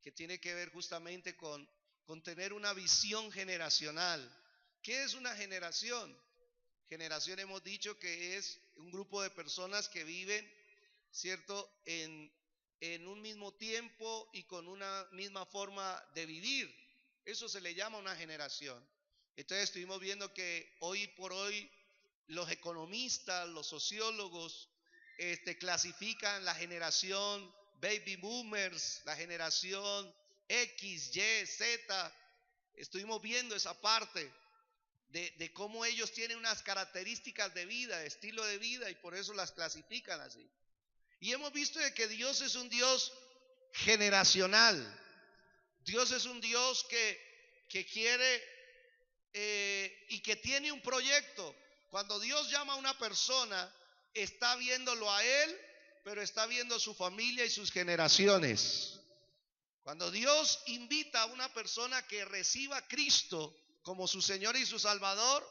que tiene que ver justamente con tener una visión generacional. ¿Qué es una generación? Generación hemos dicho que es un grupo de personas que viven, ¿cierto?, en un mismo tiempo y con una misma forma de vivir. Eso se le llama una generación. Entonces estuvimos viendo que hoy por hoy los economistas, los sociólogos, clasifican la generación baby boomers, la generación X, Y, Z. Estuvimos viendo esa parte de cómo ellos tienen unas características de vida, de estilo de vida, y por eso las clasifican así. Y hemos visto de que Dios es un Dios generacional. Dios es un Dios que quiere y que tiene un proyecto. Cuando Dios llama a una persona, está viéndolo a él, pero está viendo a su familia y sus generaciones. Cuando Dios invita a una persona que reciba a Cristo como su Señor y su Salvador,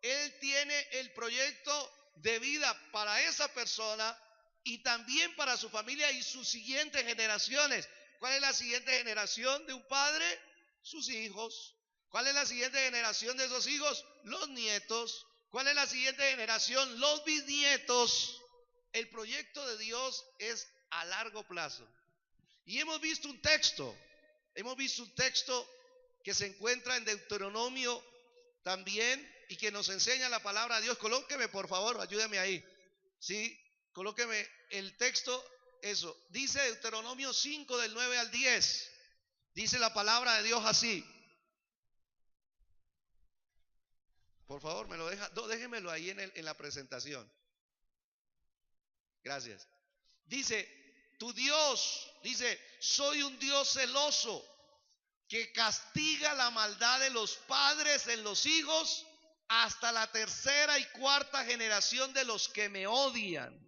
Él tiene el proyecto de vida para esa persona y también para su familia y sus siguientes generaciones. ¿Cuál es la siguiente generación de un padre? Sus hijos. ¿Cuál es la siguiente generación de esos hijos? Los nietos. ¿Cuál es la siguiente generación? Los bisnietos. El proyecto de Dios es a largo plazo. Y hemos visto un texto que se encuentra en Deuteronomio también y que nos enseña la palabra de Dios. Colóqueme, por favor, ayúdame ahí. Sí, colóqueme el texto, eso. Dice Deuteronomio 5 del 9 al 10. Dice la palabra de Dios así. Por favor, me lo deja, no, déjemelo ahí en la presentación. Gracias. Dice, tu Dios, dice, soy un Dios celoso que castiga la maldad de los padres en los hijos hasta la tercera y cuarta generación de los que me odian.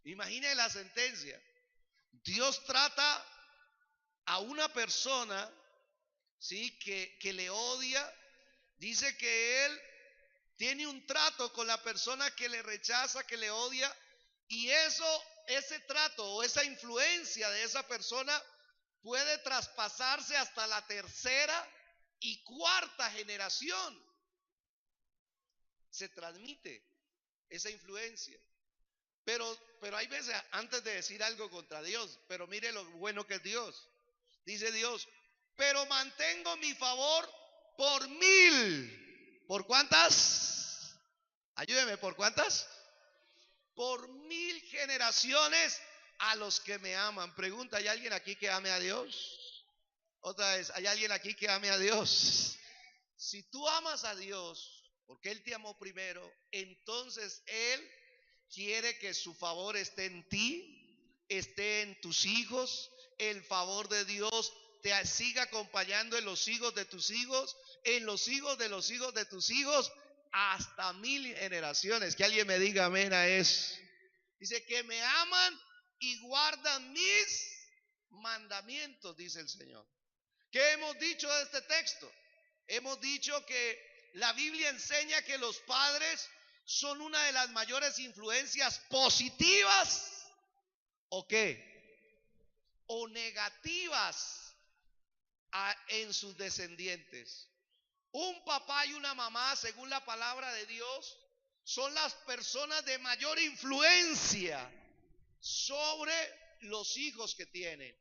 Imagine la sentencia. Dios trata a una persona, ¿sí?, que le odia. Dice que Él tiene un trato con la persona que le rechaza, que le odia, y ese trato o esa influencia de esa persona puede traspasarse hasta la tercera y cuarta generación. Se transmite esa influencia. Pero hay veces, antes de decir algo contra Dios, pero mire lo bueno que es Dios. Dice Dios, pero mantengo mi favor por 1000. ¿Por cuántas? Ayúdeme, ¿por cuántas? Por 1000 generaciones a los que me aman. Pregunta, ¿hay alguien aquí que ame a Dios? Otra vez, ¿hay alguien aquí que ame a Dios? Si tú amas a Dios, porque Él te amó primero, entonces Él quiere que su favor esté en ti, esté en tus hijos. El favor de Dios te siga acompañando en los hijos de tus hijos, en los hijos de los hijos de tus hijos, hasta 1000 generaciones. Que alguien me diga amén a eso. Dice que me aman y guardan mis mandamientos, dice el Señor. ¿Qué hemos dicho de este texto? Hemos dicho que la Biblia enseña que los padres son una de las mayores influencias positivas, ¿o qué?, o negativas en sus descendientes. Un papá y una mamá, según la palabra de Dios, son las personas de mayor influencia sobre los hijos que tienen.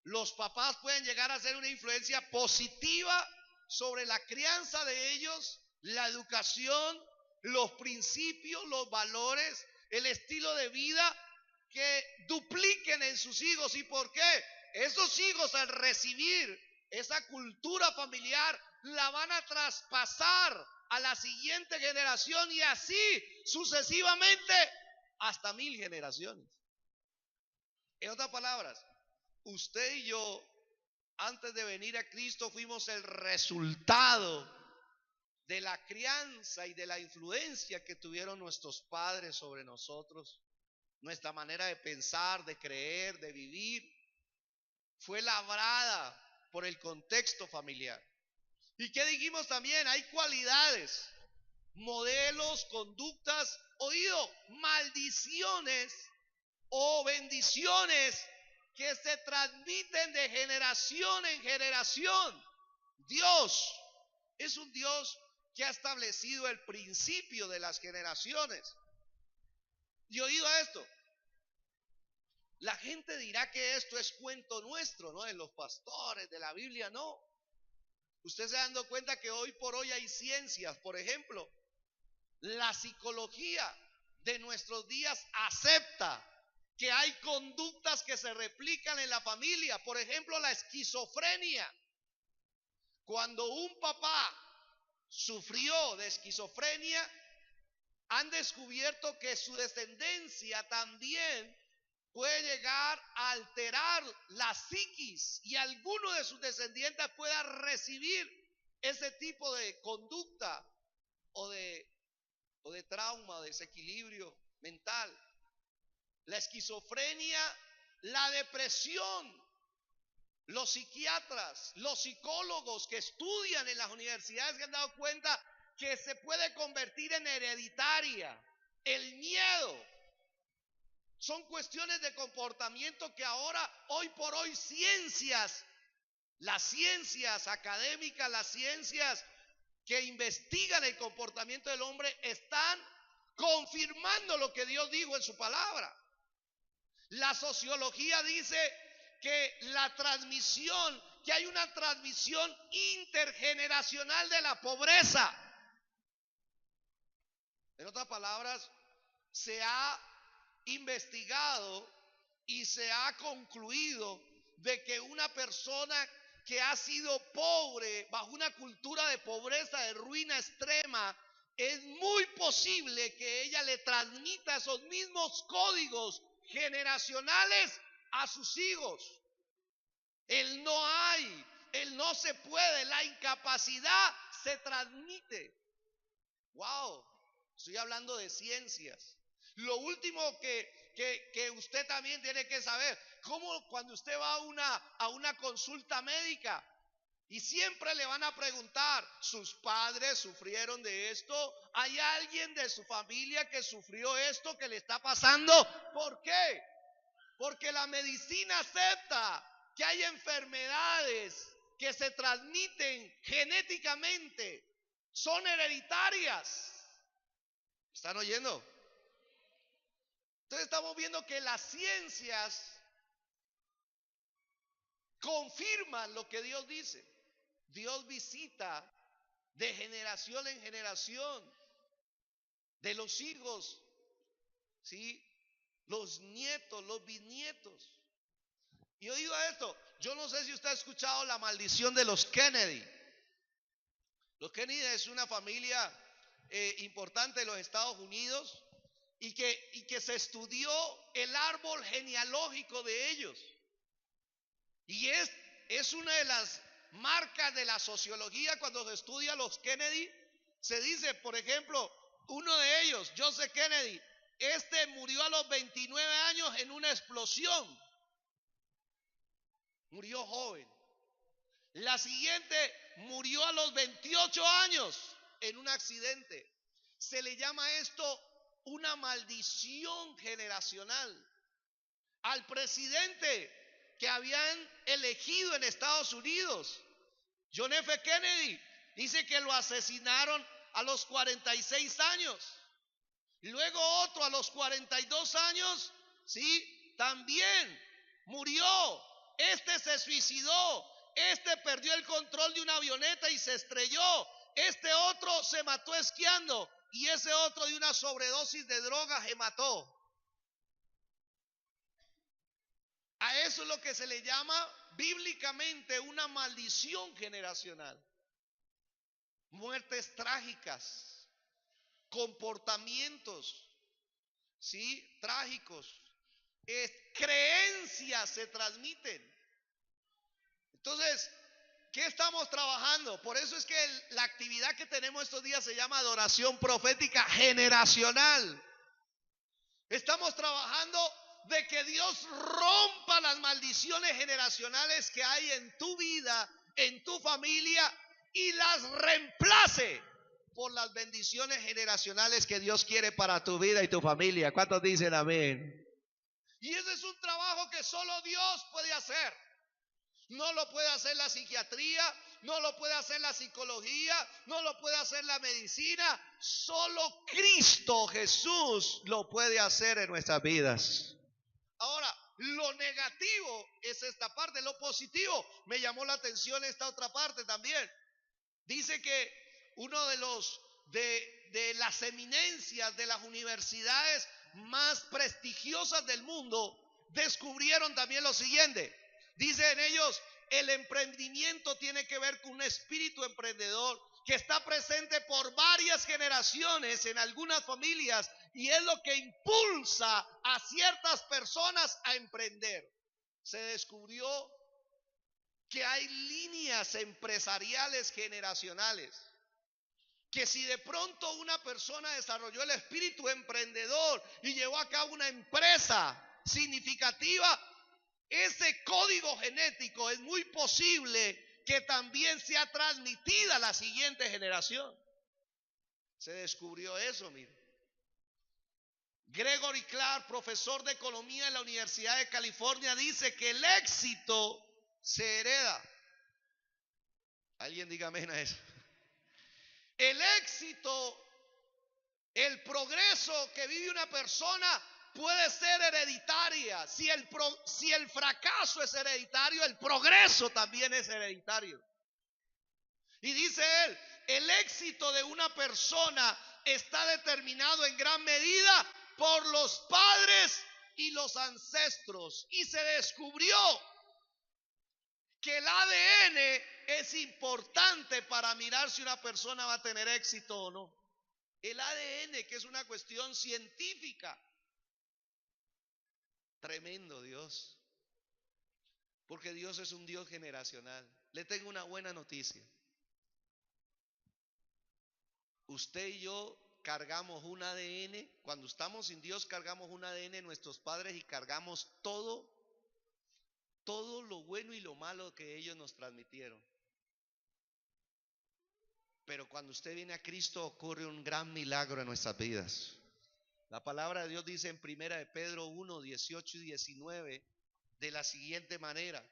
Los papás pueden llegar a ser una influencia positiva sobre la crianza de ellos, la educación, los principios, los valores, el estilo de vida que dupliquen en sus hijos. ¿Y por qué? Esos hijos, al recibir esa cultura familiar, la van a traspasar a la siguiente generación y así sucesivamente hasta 1000 generaciones. En otras palabras, usted y yo, antes de venir a Cristo, fuimos el resultado de la crianza y de la influencia que tuvieron nuestros padres sobre nosotros. Nuestra manera de pensar, de creer, de vivir, fue labrada por el contexto familiar. ¿Y qué dijimos también? Hay cualidades, modelos, conductas, oído, maldiciones o bendiciones que se transmiten de generación en generación. Dios es un Dios que ha establecido el principio de las generaciones. Y oído a esto, la gente dirá que esto es cuento nuestro, ¿no? De los pastores, de la Biblia, no. Usted se dando cuenta que hoy por hoy hay ciencias, por ejemplo, la psicología de nuestros días acepta que hay conductas que se replican en la familia, por ejemplo, la esquizofrenia. Cuando un papá sufrió de esquizofrenia, han descubierto que su descendencia también puede llegar a alterar la psiquis y alguno de sus descendientes pueda recibir ese tipo de conducta o de trauma, de desequilibrio mental. La esquizofrenia, la depresión. Los psiquiatras, los psicólogos que estudian en las universidades se han dado cuenta que se puede convertir en hereditaria. El miedo son cuestiones de comportamiento que ahora, hoy por hoy, las ciencias académicas, las ciencias que investigan el comportamiento del hombre están confirmando lo que Dios dijo en su palabra. La sociología dice que hay una transmisión intergeneracional de la pobreza. En otras palabras, se ha investigado y se ha concluido de que una persona que ha sido pobre, bajo una cultura de pobreza, de ruina extrema, es muy posible que ella le transmita esos mismos códigos generacionales a sus hijos. El no hay, el no se puede, la incapacidad se transmite. Wow, estoy hablando de ciencias. Lo último que usted también tiene que saber, cómo cuando usted va a una consulta médica y siempre le van a preguntar, ¿sus padres sufrieron de esto? ¿Hay alguien de su familia que sufrió esto, que le está pasando? ¿Por qué? Porque la medicina acepta que hay enfermedades que se transmiten genéticamente, son hereditarias. ¿Están oyendo? Entonces estamos viendo que las ciencias confirman lo que Dios dice. Dios visita de generación en generación, de los hijos, ¿sí? Los nietos, los bisnietos. Y oído a esto, yo no sé si usted ha escuchado la maldición de los Kennedy. Los Kennedy es una familia importante de los Estados Unidos y que se estudió el árbol genealógico de ellos. Y es una de las marcas de la sociología cuando se estudia a los Kennedy. Se dice, por ejemplo, uno de ellos, Joseph Kennedy, murió a los 29 años en una explosión. Murió joven. La siguiente murió a los 28 años en un accidente. Se le llama esto una maldición generacional. Al presidente que habían elegido en Estados Unidos, John F. Kennedy, dice que lo asesinaron a los 46 años. Luego otro a los 42 años, ¿sí? También murió. Se suicidó. Perdió el control de una avioneta y se estrelló. Otro se mató esquiando. Y ese otro de una sobredosis de drogas se mató. A eso es lo que se le llama bíblicamente una maldición generacional. Muertes trágicas, comportamientos, ¿sí? Trágicos, creencias se transmiten. Entonces, ¿qué estamos trabajando? Por eso es que la actividad que tenemos estos días se llama adoración profética generacional. Estamos trabajando de que Dios rompa las maldiciones generacionales que hay en tu vida, en tu familia, y las reemplace por las bendiciones generacionales que Dios quiere para tu vida y tu familia. ¿Cuántos dicen amén? Y ese es un trabajo que solo Dios puede hacer. No lo puede hacer la psiquiatría, no lo puede hacer la psicología, no lo puede hacer la medicina. Solo Cristo Jesús lo puede hacer en nuestras vidas. Ahora, lo negativo es esta parte. Lo positivo, me llamó la atención esta otra parte también. Dice que uno de las eminencias de las universidades más prestigiosas del mundo descubrieron también lo siguiente. Dicen ellos, el emprendimiento tiene que ver con un espíritu emprendedor que está presente por varias generaciones en algunas familias, y es lo que impulsa a ciertas personas a emprender. Se descubrió que hay líneas empresariales generacionales, que si de pronto una persona desarrolló el espíritu emprendedor y llevó a cabo una empresa significativa, ese código genético es muy posible que también sea transmitida a la siguiente generación. Se descubrió eso, mire. Gregory Clark, profesor de economía en la Universidad de California, dice que el éxito se hereda. Alguien diga amén a eso. El éxito, el progreso que vive una persona puede ser hereditaria. Si el fracaso es hereditario, el progreso también es hereditario. Y dice él, el éxito de una persona está determinado en gran medida por los padres y los ancestros. Y se descubrió que el ADN es importante para mirar si una persona va a tener éxito o no. El ADN, que es una cuestión científica. Tremendo Dios, porque Dios es un Dios generacional. Le tengo una buena noticia. Usted y yo cargamos un ADN. Cuando estamos sin Dios, cargamos un ADN en nuestros padres y cargamos todo lo bueno y lo malo que ellos nos transmitieron. Pero cuando usted viene a Cristo, ocurre un gran milagro en nuestras vidas. La palabra de Dios dice en 1 de Pedro 1, 18 y 19 de la siguiente manera.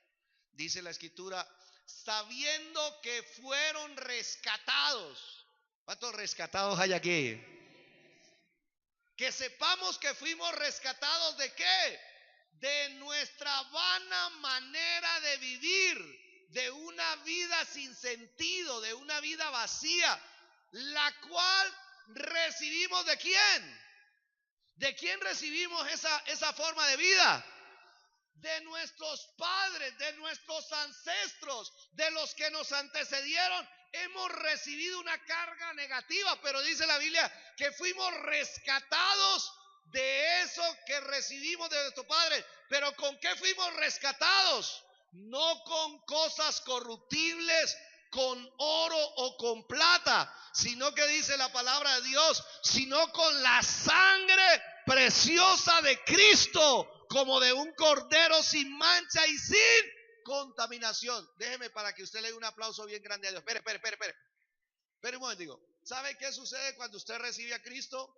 Dice la escritura, sabiendo que fueron rescatados. ¿Cuántos rescatados hay aquí? Que sepamos que fuimos rescatados ¿de qué? De nuestra vana manera de vivir, de una vida sin sentido, de una vida vacía, la cual recibimos ¿de quién? ¿De quién recibimos esa forma de vida? De nuestros padres, de nuestros ancestros, de los que nos antecedieron. Hemos recibido una carga negativa, pero dice la Biblia que fuimos rescatados de eso que recibimos de nuestros padres. ¿Pero con qué fuimos rescatados? No con cosas corruptibles, con oro o con plata, sino que dice la palabra de Dios, sino con la sangre preciosa de Cristo, como de un cordero sin mancha y sin contaminación. Déjeme para que usted le dé un aplauso bien grande a Dios. Espere un momento. ¿Sabe qué sucede cuando usted recibe a Cristo?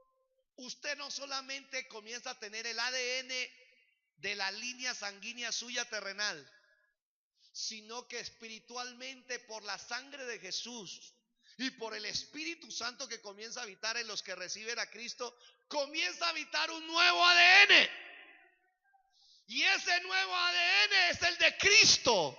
Usted no solamente comienza a tener el ADN de la línea sanguínea suya terrenal, sino que espiritualmente, por la sangre de Jesús y por el Espíritu Santo que comienza a habitar en los que reciben a Cristo, comienza a habitar un nuevo ADN. Y ese nuevo ADN es el de Cristo.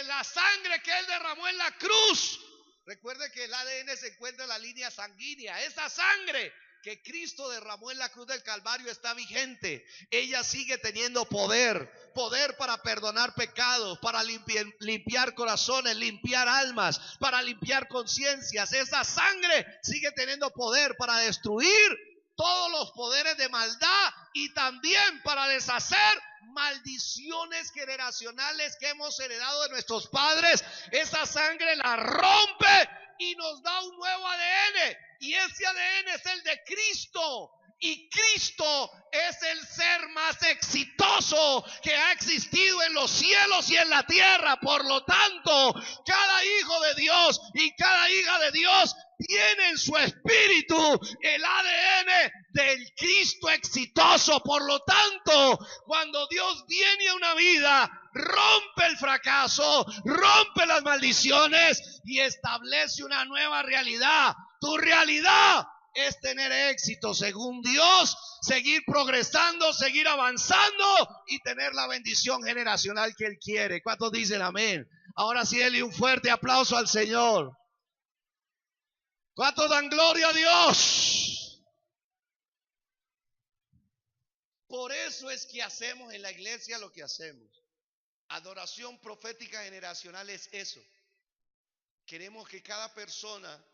La sangre que Él derramó en la cruz. Recuerde que el ADN se encuentra en la línea sanguínea. Esa sangre que Cristo derramó en la cruz del Calvario está vigente. Ella sigue teniendo poder para perdonar pecados, para limpiar corazones, limpiar almas, para limpiar conciencias. Esa sangre sigue teniendo poder para destruir todos los poderes de maldad y también para deshacer maldiciones generacionales que hemos heredado de nuestros padres. Esa sangre la rompe y nos da un nuevo ADN, y ese ADN es el de Cristo. Y Cristo es el ser más exitoso que ha existido en los cielos y en la tierra. Por lo tanto, cada hijo de Dios y cada hija de Dios tiene en su espíritu el ADN del Cristo exitoso. Por lo tanto, cuando Dios viene a una vida, rompe el fracaso, rompe las maldiciones y establece una nueva realidad. Tu realidad es tener éxito según Dios, seguir progresando, seguir avanzando y tener la bendición generacional que Él quiere. ¿Cuántos dicen amén? Ahora sí, denle un fuerte aplauso al Señor. ¿Cuántos dan gloria a Dios? Por eso es que hacemos en la iglesia lo que hacemos. Adoración profética generacional es eso. Queremos que cada persona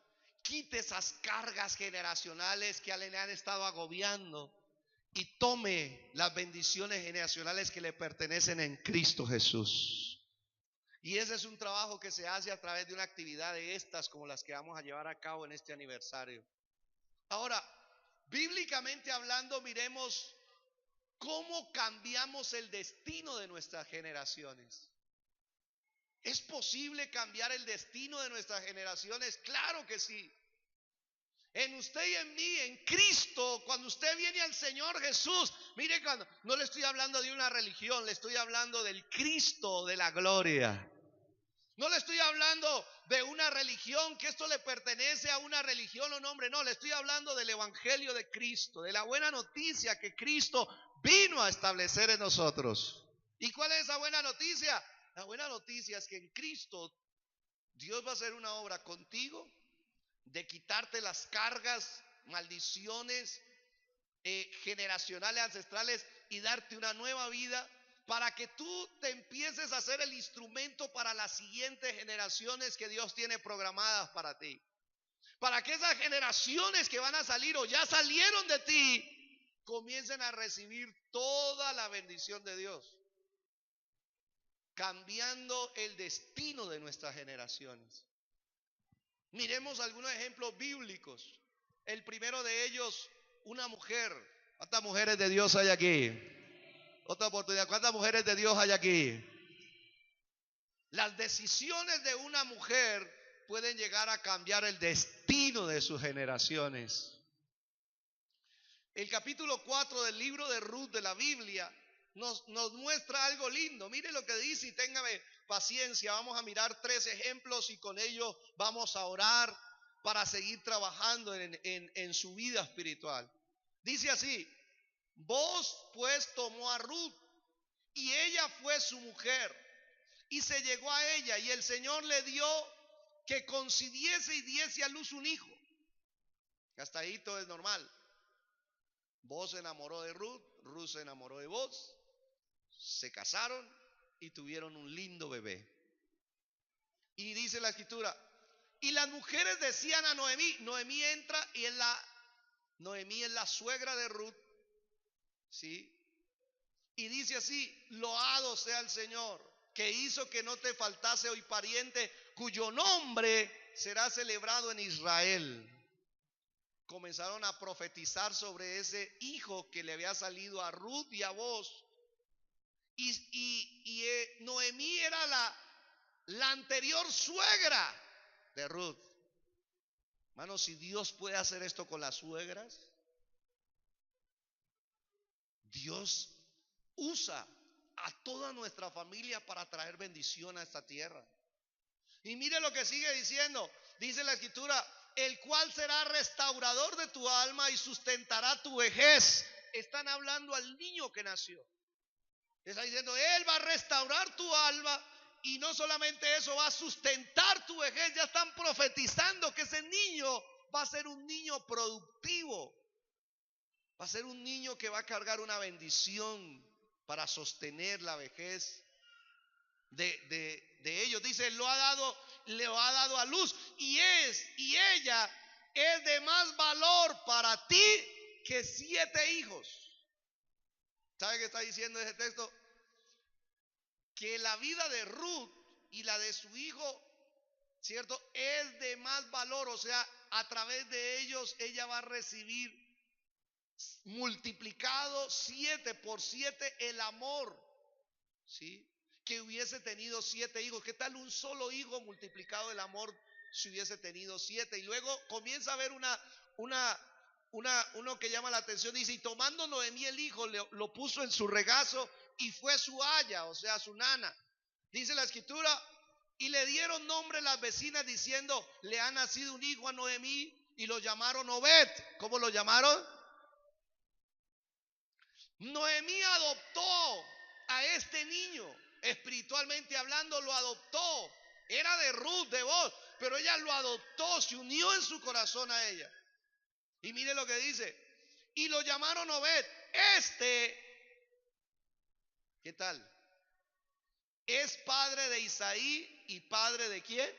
quite esas cargas generacionales que le han estado agobiando y tome las bendiciones generacionales que le pertenecen en Cristo Jesús. Y ese es un trabajo que se hace a través de una actividad de estas como las que vamos a llevar a cabo en este aniversario. Ahora, bíblicamente hablando, miremos cómo cambiamos el destino de nuestras generaciones. ¿Es posible cambiar el destino de nuestras generaciones? Claro que sí. En usted y en mí, en Cristo, cuando usted viene al Señor Jesús, mire, cuando no le estoy hablando de una religión, le estoy hablando del Cristo de la gloria. No le estoy hablando de una religión, que esto le pertenece a una religión o nombre, no, le estoy hablando del Evangelio de Cristo, de la buena noticia que Cristo vino a establecer en nosotros. ¿Y cuál es esa buena noticia? La buena noticia es que en Cristo Dios va a hacer una obra contigo de quitarte las cargas, maldiciones generacionales, ancestrales y darte una nueva vida para que tú te empieces a ser el instrumento para las siguientes generaciones que Dios tiene programadas para ti. Para que esas generaciones que van a salir o ya salieron de ti comiencen a recibir toda la bendición de Dios, cambiando el destino de nuestras generaciones. Miremos algunos ejemplos bíblicos. El primero de ellos, una mujer. ¿Cuántas mujeres de Dios hay aquí? Otra oportunidad. ¿Cuántas mujeres de Dios hay aquí? Las decisiones de una mujer pueden llegar a cambiar el destino de sus generaciones. El capítulo 4 del libro de Ruth de la Biblia nos muestra algo lindo. Mire lo que dice y téngame paciencia. Vamos a mirar 3 ejemplos y con ello vamos a orar para seguir trabajando en su vida espiritual. Dice así: Boaz pues tomó a Ruth y ella fue su mujer y se llegó a ella y el Señor le dio que concibiese y diese a luz un hijo. Hasta ahí todo es normal. Boaz se enamoró de Ruth, Ruth se enamoró de Boaz, se casaron y tuvieron un lindo bebé. Y dice la escritura: y las mujeres decían a Noemí, Noemí entra y Noemí es la suegra de Ruth, ¿sí? Y dice así: loado sea el Señor, que hizo que no te faltase hoy pariente, cuyo nombre será celebrado en Israel. Comenzaron a profetizar sobre ese hijo que le había salido a Ruth y a Boaz. Y Noemí era la anterior suegra de Ruth. Hermano, si Dios puede hacer esto con las suegras, Dios usa a toda nuestra familia para traer bendición a esta tierra. Y mire lo que sigue diciendo. Dice la escritura: el cual será restaurador de tu alma y sustentará tu vejez. Están hablando al niño que nació. Está diciendo: Él va a restaurar tu alma y no solamente eso, va a sustentar tu vejez. Ya están profetizando que ese niño va a ser un niño productivo. Va a ser un niño que va a cargar una bendición para sostener la vejez de ellos. Dice: le ha dado a luz y ella es de más valor para ti que 7 hijos. ¿Sabe qué está diciendo ese texto? Que la vida de Ruth y la de su hijo, ¿cierto?, es de más valor. O sea, a través de ellos ella va a recibir multiplicado 7 por 7 el amor, ¿sí?, que hubiese tenido 7 hijos. ¿Qué tal un solo hijo multiplicado el amor si hubiese tenido 7. Y luego comienza a haber uno que llama la atención. Dice, y tomando Noemí el hijo, lo puso en su regazo y fue su aya, o sea, su nana. Dice la escritura, y le dieron nombre las vecinas diciendo, le ha nacido un hijo a Noemí, y lo llamaron Obed. ¿Cómo lo llamaron? Noemí adoptó a este niño, espiritualmente hablando, lo adoptó. Era de Ruth, de Boaz, pero ella lo adoptó, se unió en su corazón a ella. Y mire lo que dice, y lo llamaron Obed. ¿Qué tal? Es padre de Isaí y padre de ¿quién?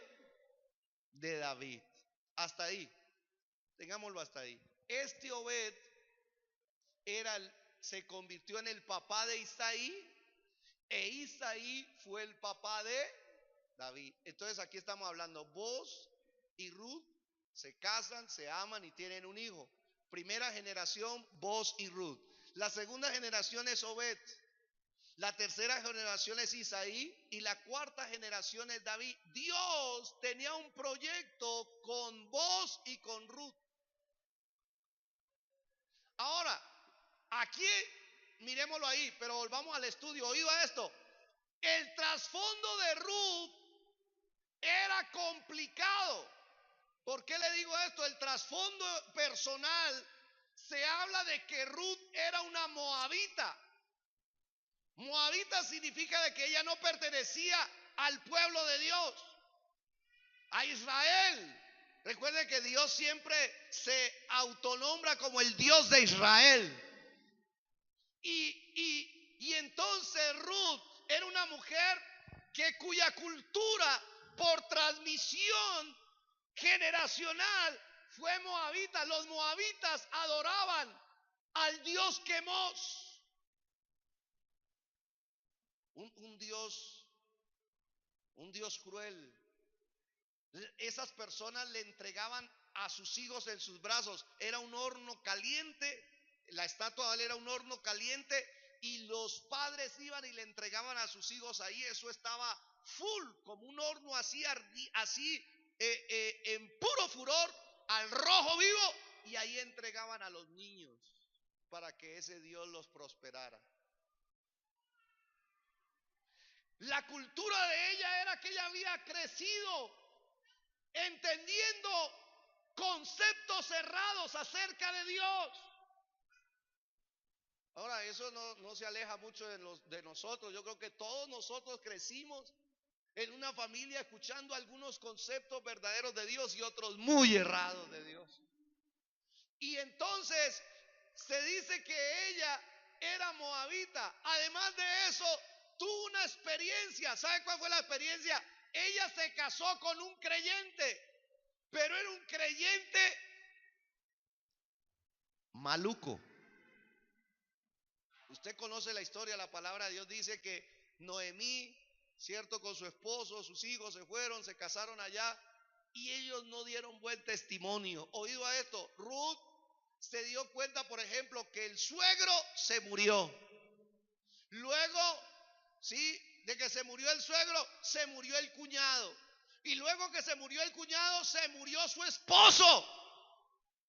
De David. Hasta ahí, tengámoslo hasta ahí. Este Obed se convirtió en el papá de Isaí, e Isaí fue el papá de David. Entonces aquí estamos hablando, Boaz y Ruth se casan, se aman y tienen un hijo. Primera generación, Boaz y Ruth. La segunda generación es Obed. La tercera generación es Isaí y la cuarta generación es David. Dios tenía un proyecto con Boaz y con Ruth. Ahora, aquí, miremoslo ahí, pero volvamos al estudio. Oído a esto. El trasfondo de Ruth era complicado. ¿Por qué le digo esto? El trasfondo personal, se habla de que Ruth era una moabita. Moabita significa de que ella no pertenecía al pueblo de Dios, a Israel. Recuerden que Dios siempre se autonombra como el Dios de Israel. Y entonces Ruth era una mujer cuya cultura por transmisión generacional fue moabita. Los moabitas adoraban al dios Quemos, un dios cruel. Esas personas le entregaban a sus hijos en sus brazos. Era un horno caliente. La estatua de él era un horno caliente y los padres iban y le entregaban a sus hijos ahí. Eso estaba full, como un horno así en puro furor, al rojo vivo, y ahí entregaban a los niños para que ese Dios los prosperara. La cultura de ella era que ella había crecido entendiendo conceptos errados acerca de Dios. Ahora, eso no se aleja mucho de nosotros. Yo creo que todos nosotros crecimos en una familia escuchando algunos conceptos verdaderos de Dios y otros muy errados de Dios. Y entonces se dice que ella era moabita. Además de eso, tuvo una experiencia. ¿Sabe cuál fue la experiencia? Ella se casó con un creyente, pero era un creyente maluco. Usted conoce la historia, la palabra de Dios dice que Noemí, cierto, con su esposo, sus hijos se fueron, se casaron allá y ellos no dieron buen testimonio. Oído a esto, Ruth se dio cuenta, por ejemplo, que el suegro se murió. Luego, sí, de que se murió el suegro, se murió el cuñado. Y luego que se murió el cuñado, se murió su esposo.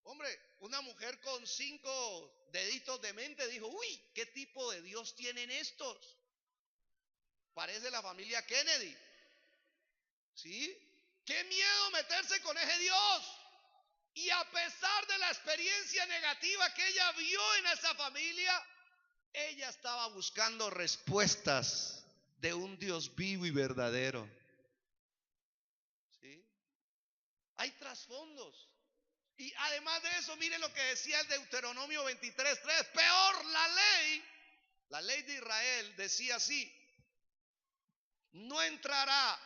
Hombre, una mujer con 5 deditos de mente dijo, uy, ¿qué tipo de Dios tienen estos? Parece la familia Kennedy. ¿Sí? Qué miedo meterse con ese Dios. Y a pesar de la experiencia negativa que ella vio en esa familia, ella estaba buscando respuestas de un Dios vivo y verdadero. ¿Sí? Hay trasfondos. Y además de eso, mire lo que decía el Deuteronomio 23:3. Peor, la ley de Israel decía así: no entrará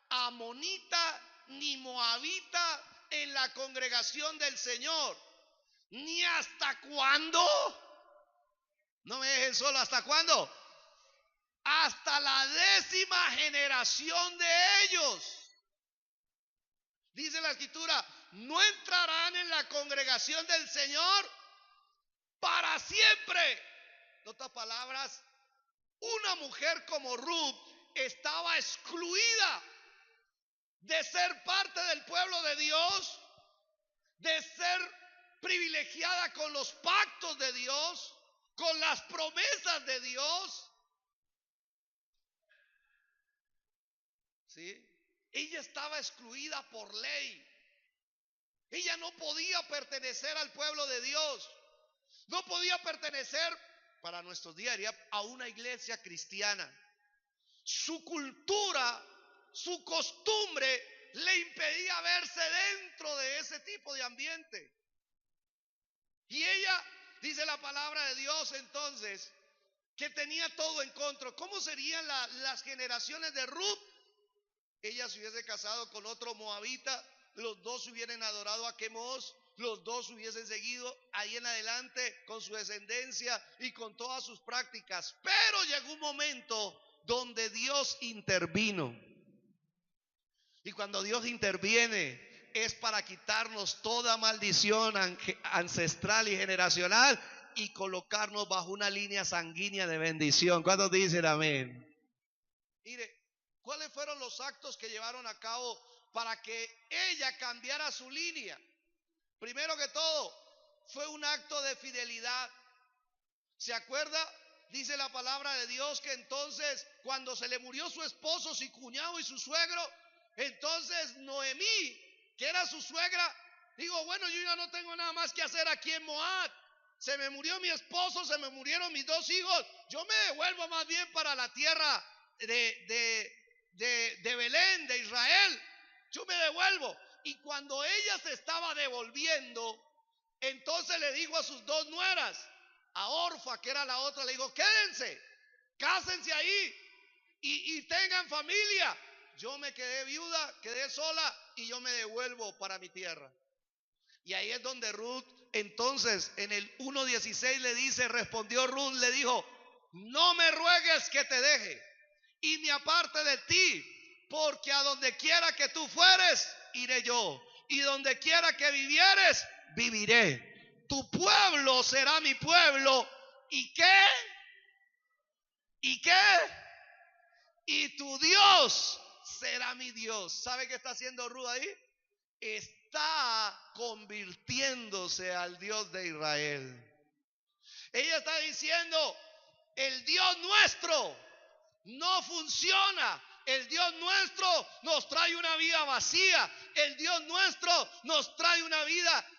amonita ni moabita en la congregación del Señor, ni hasta cuándo. No me dejen solo, ¿hasta cuándo? Hasta la 10ª generación de ellos. Dice la escritura, no entrarán en la congregación del Señor para siempre. En otras palabras, una mujer como Ruth estaba excluida de ser parte del pueblo de Dios, de ser privilegiada con los pactos de Dios, con las promesas de Dios. ¿Sí? Ella estaba excluida por ley. Ella no podía pertenecer al pueblo de Dios. No podía pertenecer, para nuestros días, a una iglesia cristiana. Su cultura, su costumbre le impedía verse dentro de ese tipo de ambiente. Y ella, dice la palabra de Dios entonces, que tenía todo en contra. ¿Cómo serían las generaciones de Ruth? Ella se hubiese casado con otro moabita, los dos hubieran adorado a Quemos, los dos hubiesen seguido ahí en adelante con su descendencia y con todas sus prácticas. Pero llegó un momento donde Dios intervino. Y cuando Dios interviene es para quitarnos toda maldición ancestral y generacional y colocarnos bajo una línea sanguínea de bendición. ¿Cuántos dicen amén? Mire, ¿cuáles fueron los actos que llevaron a cabo para que ella cambiara su línea? Primero que todo, fue un acto de fidelidad. ¿Se acuerda? Dice la palabra de Dios que entonces, cuando se le murió su esposo, su cuñado y su suegro, entonces Noemí, que era su suegra, digo, bueno, yo ya no tengo nada más que hacer aquí en Moab. Se me murió mi esposo, se me murieron mis dos hijos. Yo me devuelvo más bien para la tierra de Belén, de Israel. Yo me devuelvo. Y cuando ella se estaba devolviendo, entonces le dijo a sus dos nueras, a Orfa, que era la otra, le dijo, quédense, cásense ahí y tengan familia. Yo me quedé viuda, quedé sola y yo me devuelvo para mi tierra. Y ahí es donde Ruth, entonces en el 1:16 le dice, respondió Ruth, le dijo, no me ruegues que te deje y me aparte de ti, porque a donde quiera que tú fueres, iré yo, y donde quiera que vivieres, viviré. Tu pueblo será mi pueblo. ¿Y qué? ¿Y qué? Y tu Dios será mi Dios. ¿Sabe qué está haciendo Ruth ahí? Está convirtiéndose al Dios de Israel. Ella está diciendo, el Dios nuestro no funciona. El Dios nuestro nos trae una vida vacía. El Dios nuestro nos trae una vida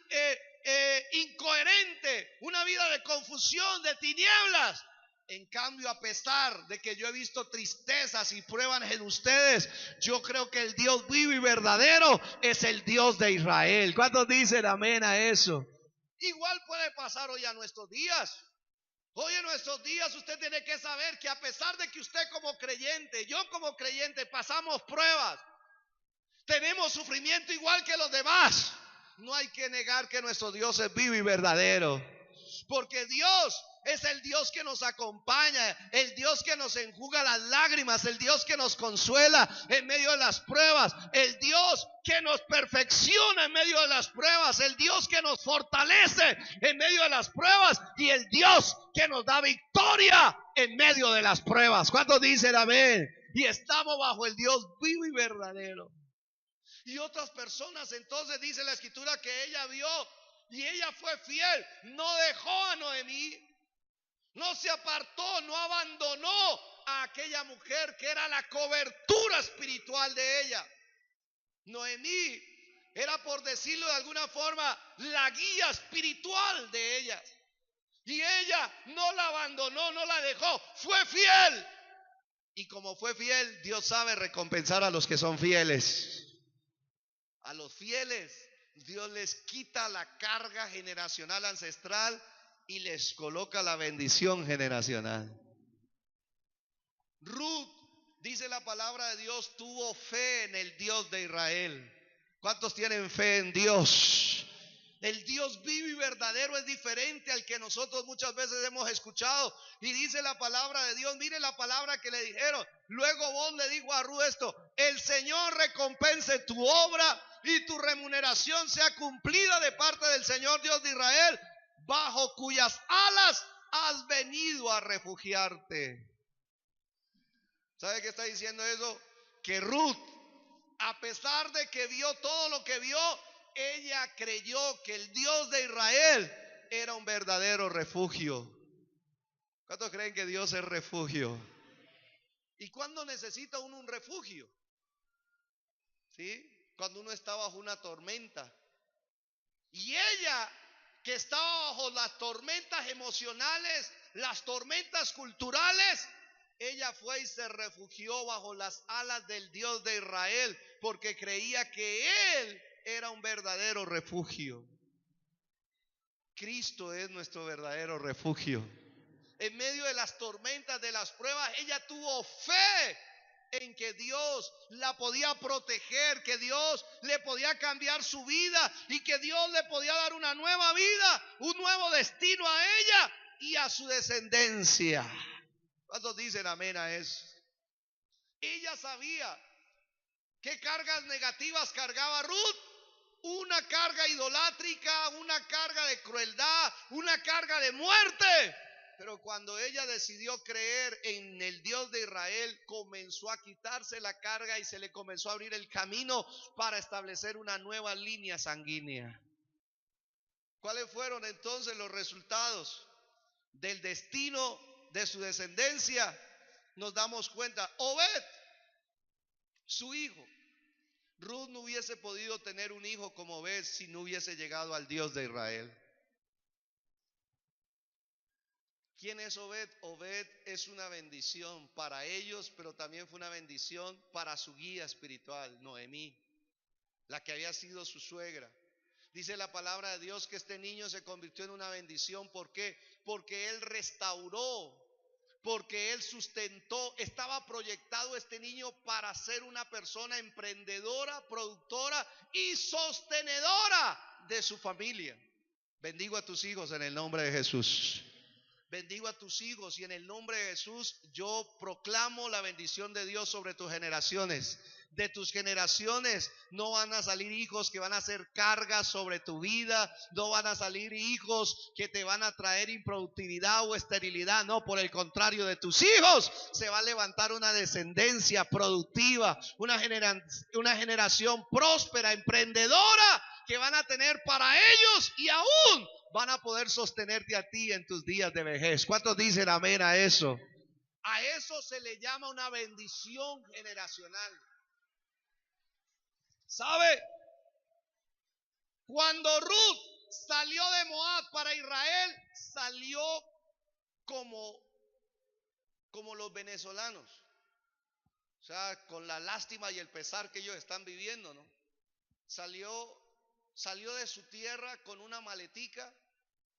incoherente, una vida de confusión, de tinieblas. En cambio, a pesar de que yo he visto tristezas y pruebas en ustedes, yo creo que el Dios vivo y verdadero es el Dios de Israel. ¿Cuántos dicen amén a eso? Igual puede pasar hoy a nuestros días. Hoy en nuestros días usted tiene que saber que a pesar de que usted como creyente, yo como creyente pasamos pruebas, tenemos sufrimiento igual que los demás, no hay que negar que nuestro Dios es vivo y verdadero. Porque Dios es el Dios que nos acompaña, el Dios que nos enjuga las lágrimas, el Dios que nos consuela en medio de las pruebas, el Dios que nos perfecciona en medio de las pruebas, el Dios que nos fortalece en medio de las pruebas y el Dios que nos da victoria en medio de las pruebas. ¿Cuántos dicen amén? Y estamos bajo el Dios vivo y verdadero. Y otras personas, entonces dice la escritura que ella vio y ella fue fiel, no dejó a Noemí, no se apartó, no abandonó a aquella mujer que era la cobertura espiritual de ella. Noemí era, por decirlo de alguna forma, la guía espiritual de ella. Y ella no la abandonó, no la dejó, fue fiel. Y como fue fiel, Dios sabe recompensar a los que son fieles. A los fieles, Dios les quita la carga generacional ancestral y les coloca la bendición generacional. Ruth, dice la palabra de Dios, tuvo fe en el Dios de Israel. ¿Cuántos tienen fe en Dios? El Dios vivo y verdadero es diferente al que nosotros muchas veces hemos escuchado. Y dice la palabra de Dios, mire la palabra que le dijeron. Luego vos le dijo a Ruth esto: el Señor recompense tu obra y tu remuneración sea cumplida de parte del Señor Dios de Israel, bajo cuyas alas has venido a refugiarte. ¿Sabe qué está diciendo eso? Que Ruth A pesar de que vio todo lo que vio, ella creyó que el Dios de Israel era un verdadero refugio. ¿Cuántos creen que Dios es refugio? ¿Y cuándo necesita uno un refugio? ¿Sí? Cuando uno está bajo una tormenta. Y ella, que estaba bajo las tormentas emocionales, las tormentas culturales, ella fue y se refugió bajo las alas del Dios de Israel, porque creía que Él era un verdadero refugio. Cristo es nuestro verdadero refugio. En medio de las tormentas, de las pruebas, ella tuvo fe en que Dios la podía proteger, que Dios le podía cambiar su vida y que Dios le podía dar una nueva vida, un nuevo destino a ella y a su descendencia. ¿Cuántos dicen amén a eso? Ella sabía qué cargas negativas cargaba Ruth. Una carga idolátrica, una carga de crueldad, una carga de muerte. Pero cuando ella decidió creer en el Dios de Israel, comenzó a quitarse la carga y se le comenzó a abrir el camino para establecer una nueva línea sanguínea. ¿Cuáles fueron entonces los resultados del destino de su descendencia? Nos damos cuenta. Obed, su hijo. Ruth no hubiese podido tener un hijo como Obed si no hubiese llegado al Dios de Israel. ¿Quién es Obed? Obed es una bendición para ellos, pero también fue una bendición para su guía espiritual, Noemí, la que había sido su suegra. Dice la palabra de Dios que este niño se convirtió en una bendición. ¿Por qué? Porque él restauró, porque él sustentó. Estaba proyectado este niño para ser una persona emprendedora, productora y sostenedora de su familia. Bendigo a tus hijos en el nombre de Jesús. Bendigo a tus hijos y en el nombre de Jesús yo proclamo la bendición de Dios sobre tus generaciones. De tus generaciones no van a salir hijos que van a hacer cargas sobre tu vida, no van a salir hijos que te van a traer improductividad o esterilidad, no, por el contrario, de tus hijos se va a levantar una descendencia productiva, una generación próspera, emprendedora, que van a tener para ellos y aún van a poder sostenerte a ti en tus días de vejez. ¿Cuántos dicen amén a eso? A eso se le llama una bendición generacional. ¿Sabe? Cuando Ruth salió de Moab para Israel, salió como los venezolanos. O sea, con la lástima y el pesar que ellos están viviendo, ¿no? Salió de su tierra con una maletica,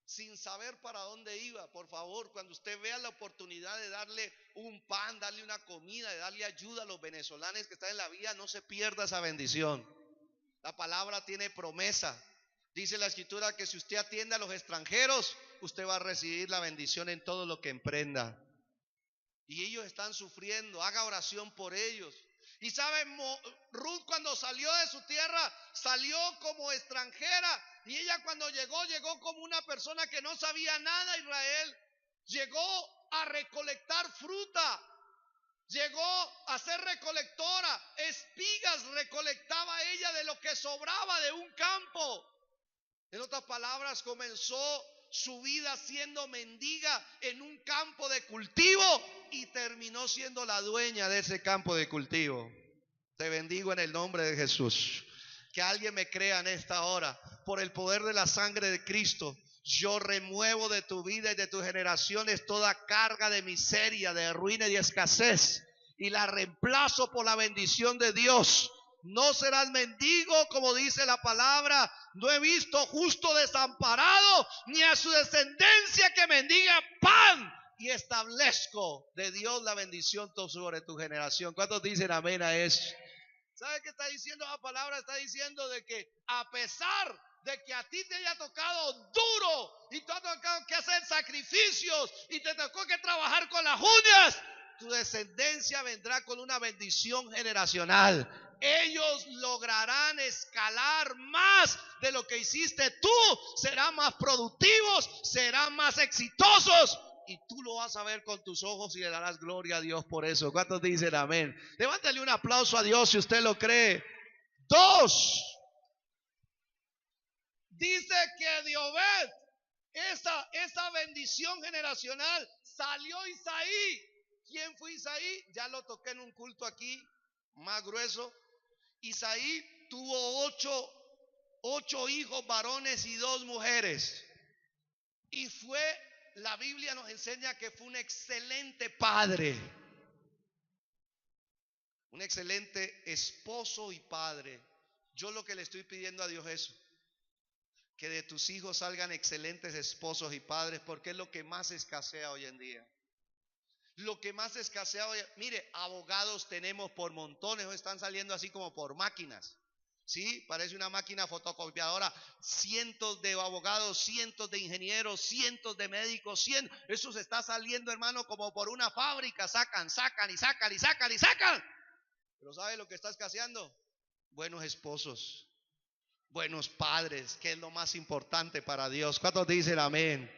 sin saber para dónde iba. Por favor, cuando usted vea la oportunidad de darle un pan, darle una comida, de darle ayuda a los venezolanos que están en la vía, no se pierda esa bendición. La palabra tiene promesa. Dice la escritura que si usted atiende a los extranjeros, usted va a recibir la bendición en todo lo que emprenda. Y ellos están sufriendo, haga oración por ellos. Y saben, Ruth cuando salió de su tierra, salió como extranjera. Y ella cuando llegó como una persona que no sabía nada a Israel. Llegó a recolectar fruta. Llegó a ser recolectora. Espigas recolectaba ella de lo que sobraba de un campo. En otras palabras, comenzó su vida siendo mendiga en un campo de cultivo y terminó siendo la dueña de ese campo de cultivo. Te bendigo en el nombre de Jesús. Que alguien me crea en esta hora. Por el poder de la sangre de Cristo, yo remuevo de tu vida y de tus generaciones toda carga de miseria, de ruina y de escasez, y la reemplazo por la bendición de Dios. No serás mendigo, como dice la palabra. No he visto justo desamparado, ni a su descendencia que mendiga pan. Y establezco de Dios la bendición sobre tu generación. ¿Cuántos dicen amén a eso? ¿Sabe qué está diciendo la palabra? Está diciendo de que a pesar de que a ti te haya tocado duro y te ha tocado que hacer sacrificios y te tocó que trabajar con las uñas, tu descendencia vendrá con una bendición generacional. Ellos lograrán escalar más de lo que hiciste tú, serán más productivos, serán más exitosos, y tú lo vas a ver con tus ojos y le darás gloria a Dios por eso. ¿Cuántos dicen amén? Levántale un aplauso a Dios si usted lo cree. 2. Dice que de Obed, esa bendición generacional, salió Isaí. ¿Quién fue Isaí? Ya lo toqué en un culto aquí, más grueso. Isaí tuvo 8 hijos varones y 2 mujeres. Y la Biblia nos enseña que fue un excelente padre, un excelente esposo y padre. Yo lo que le estoy pidiendo a Dios es que de tus hijos salgan excelentes esposos y padres, porque es lo que más escasea hoy en día. Lo que más escasea hoy, mire, abogados tenemos por montones, están saliendo así como por máquinas. Sí, parece una máquina fotocopiadora. Cientos de abogados, cientos de ingenieros, cientos de médicos, eso se está saliendo, hermano, como por una fábrica. Sacan y sacan y sacan y sacan. Pero ¿sabe lo que está escaseando? Buenos esposos, buenos padres, que es lo más importante para Dios. ¿Cuántos dicen amén?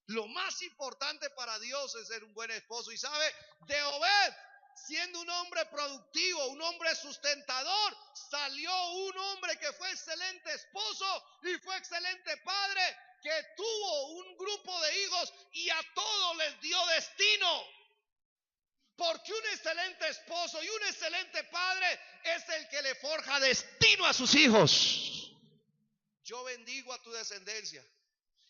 Lo más importante para Dios es ser un buen esposo. Y sabe, de Obed, siendo un hombre productivo, un hombre sustentador, salió un hombre que fue excelente esposo y fue excelente padre, que tuvo un grupo de hijos y a todos les dio destino. Porque un excelente esposo y un excelente padre es el que le forja destino a sus hijos. Yo bendigo a tu descendencia.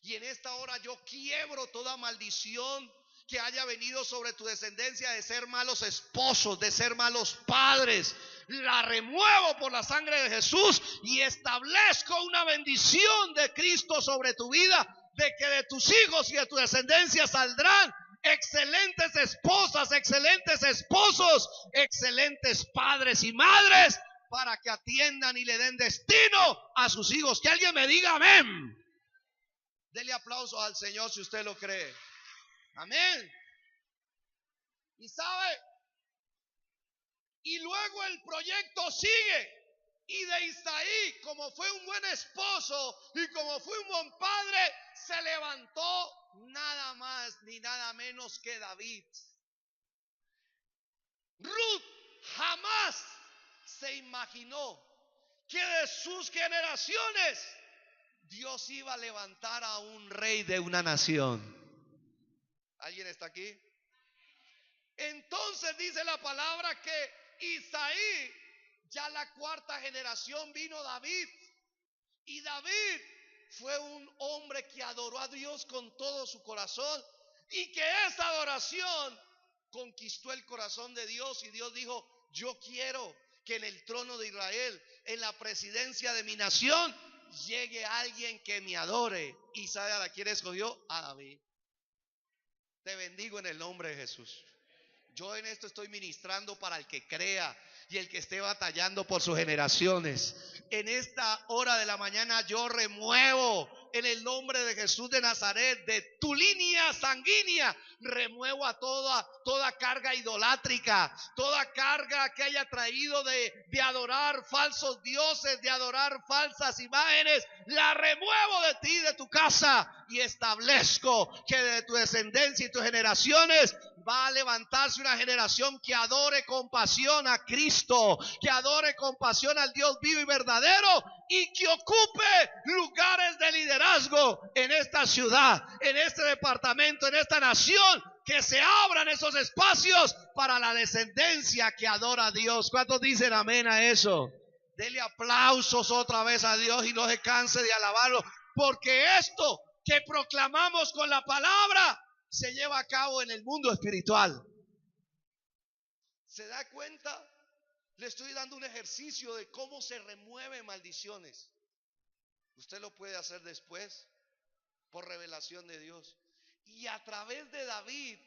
Y en esta hora yo quiebro toda maldición que haya venido sobre tu descendencia de ser malos esposos, de ser malos padres. La remuevo por la sangre de Jesús y establezco una bendición de Cristo sobre tu vida, de que de tus hijos y de tu descendencia saldrán excelentes esposas, excelentes esposos, excelentes padres y madres, para que atiendan y le den destino a sus hijos. Que alguien me diga amén. Dele aplausos al Señor si usted lo cree. Amén. Y sabe, y luego el proyecto sigue. Y de Isaí, como fue un buen esposo y como fue un buen padre, se levantó nada más ni nada menos que David. Ruth jamás se imaginó que de sus generaciones Dios iba a levantar a un rey de una nación. ¿Alguien está aquí? Entonces dice la palabra que Isaí, ya la 4ª generación, vino David. Y David fue un hombre que adoró a Dios con todo su corazón, y que esa adoración conquistó el corazón de Dios. Y Dios dijo: yo quiero que en el trono de Israel, en la presidencia de mi nación, llegue alguien que me adore. ¿Y sabe a quién escogió? A David. Te bendigo en el nombre de Jesús. Yo en esto estoy ministrando para el que crea y el que esté batallando por sus generaciones. En esta hora de la mañana yo remuevo en el nombre de Jesús de Nazaret, de tu línea sanguínea, remuevo a toda carga idolátrica, toda carga que haya traído de adorar falsos dioses, de adorar falsas imágenes. La remuevo de ti, de tu casa, y establezco que de tu descendencia y tus generaciones va a levantarse una generación que adore con pasión a Cristo, que adore con pasión al Dios vivo y verdadero, y que ocupe lugares de liderazgo en esta ciudad, en este departamento, en esta nación. Que se abran esos espacios para la descendencia que adora a Dios. ¿Cuántos dicen amén a eso? Dele aplausos otra vez a Dios y no se canse de alabarlo, porque esto que proclamamos con la palabra se lleva a cabo en el mundo espiritual. ¿Se da cuenta? Le estoy dando un ejercicio de cómo se remueven maldiciones. Usted lo puede hacer después por revelación de Dios. Y a través de David,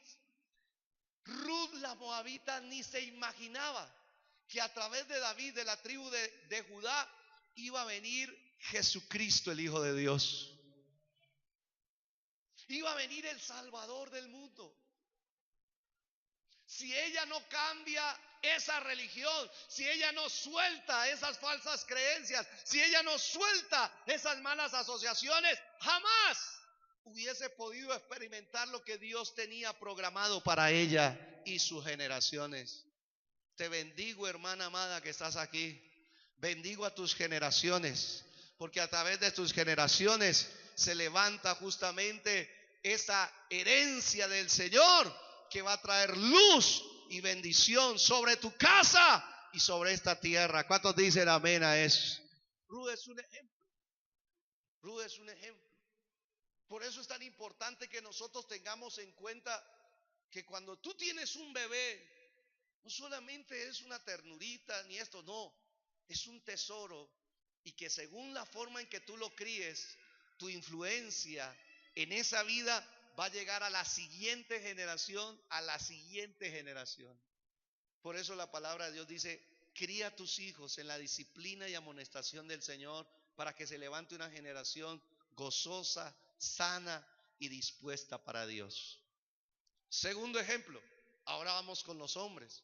Ruth la moabita ni se imaginaba que a través de David, de la tribu de Judá, iba a venir Jesucristo, el Hijo de Dios. Iba a venir el Salvador del mundo. Si ella no cambia esa religión, si ella no suelta esas falsas creencias, si ella no suelta esas malas asociaciones, jamás hubiese podido experimentar lo que Dios tenía programado para ella y sus generaciones. Te bendigo, hermana amada, que estás aquí. Bendigo a tus generaciones, porque a través de tus generaciones se levanta justamente esa herencia del Señor que va a traer luz y bendición sobre tu casa y sobre esta tierra. ¿Cuántos dicen amén a eso? Ruth es un ejemplo. Ruth es un ejemplo. Por eso es tan importante que nosotros tengamos en cuenta que cuando tú tienes un bebé, no solamente es una ternurita ni esto, no, es un tesoro, y que según la forma en que tú lo críes, tu influencia en esa vida va a llegar a la siguiente generación, a la siguiente generación. Por eso la palabra de Dios dice: cría a tus hijos en la disciplina y amonestación del Señor, para que se levante una generación gozosa, sana y dispuesta para Dios. Segundo ejemplo, ahora vamos con los hombres.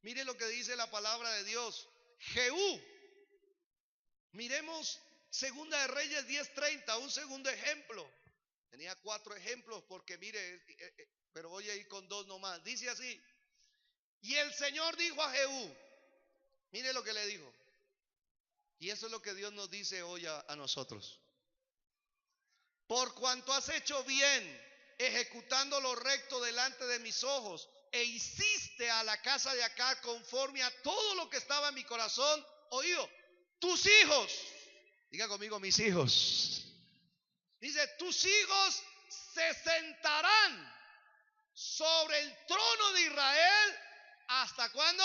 Mire lo que dice la palabra de Dios. Jehú. Miremos Segunda de Reyes 10:30, un segundo ejemplo. Tenía 4 ejemplos porque mire, pero voy a ir con 2 nomás. Dice así: y el Señor dijo a Jehú, mire lo que le dijo. Y eso es lo que Dios nos dice hoy a nosotros. Por cuanto has hecho bien, ejecutando lo recto delante de mis ojos, e hiciste a la casa de Acab conforme a todo lo que estaba en mi corazón, oído, tus hijos, diga conmigo, mis hijos. Dice: tus hijos se sentarán sobre el trono de Israel. ¿Hasta cuándo?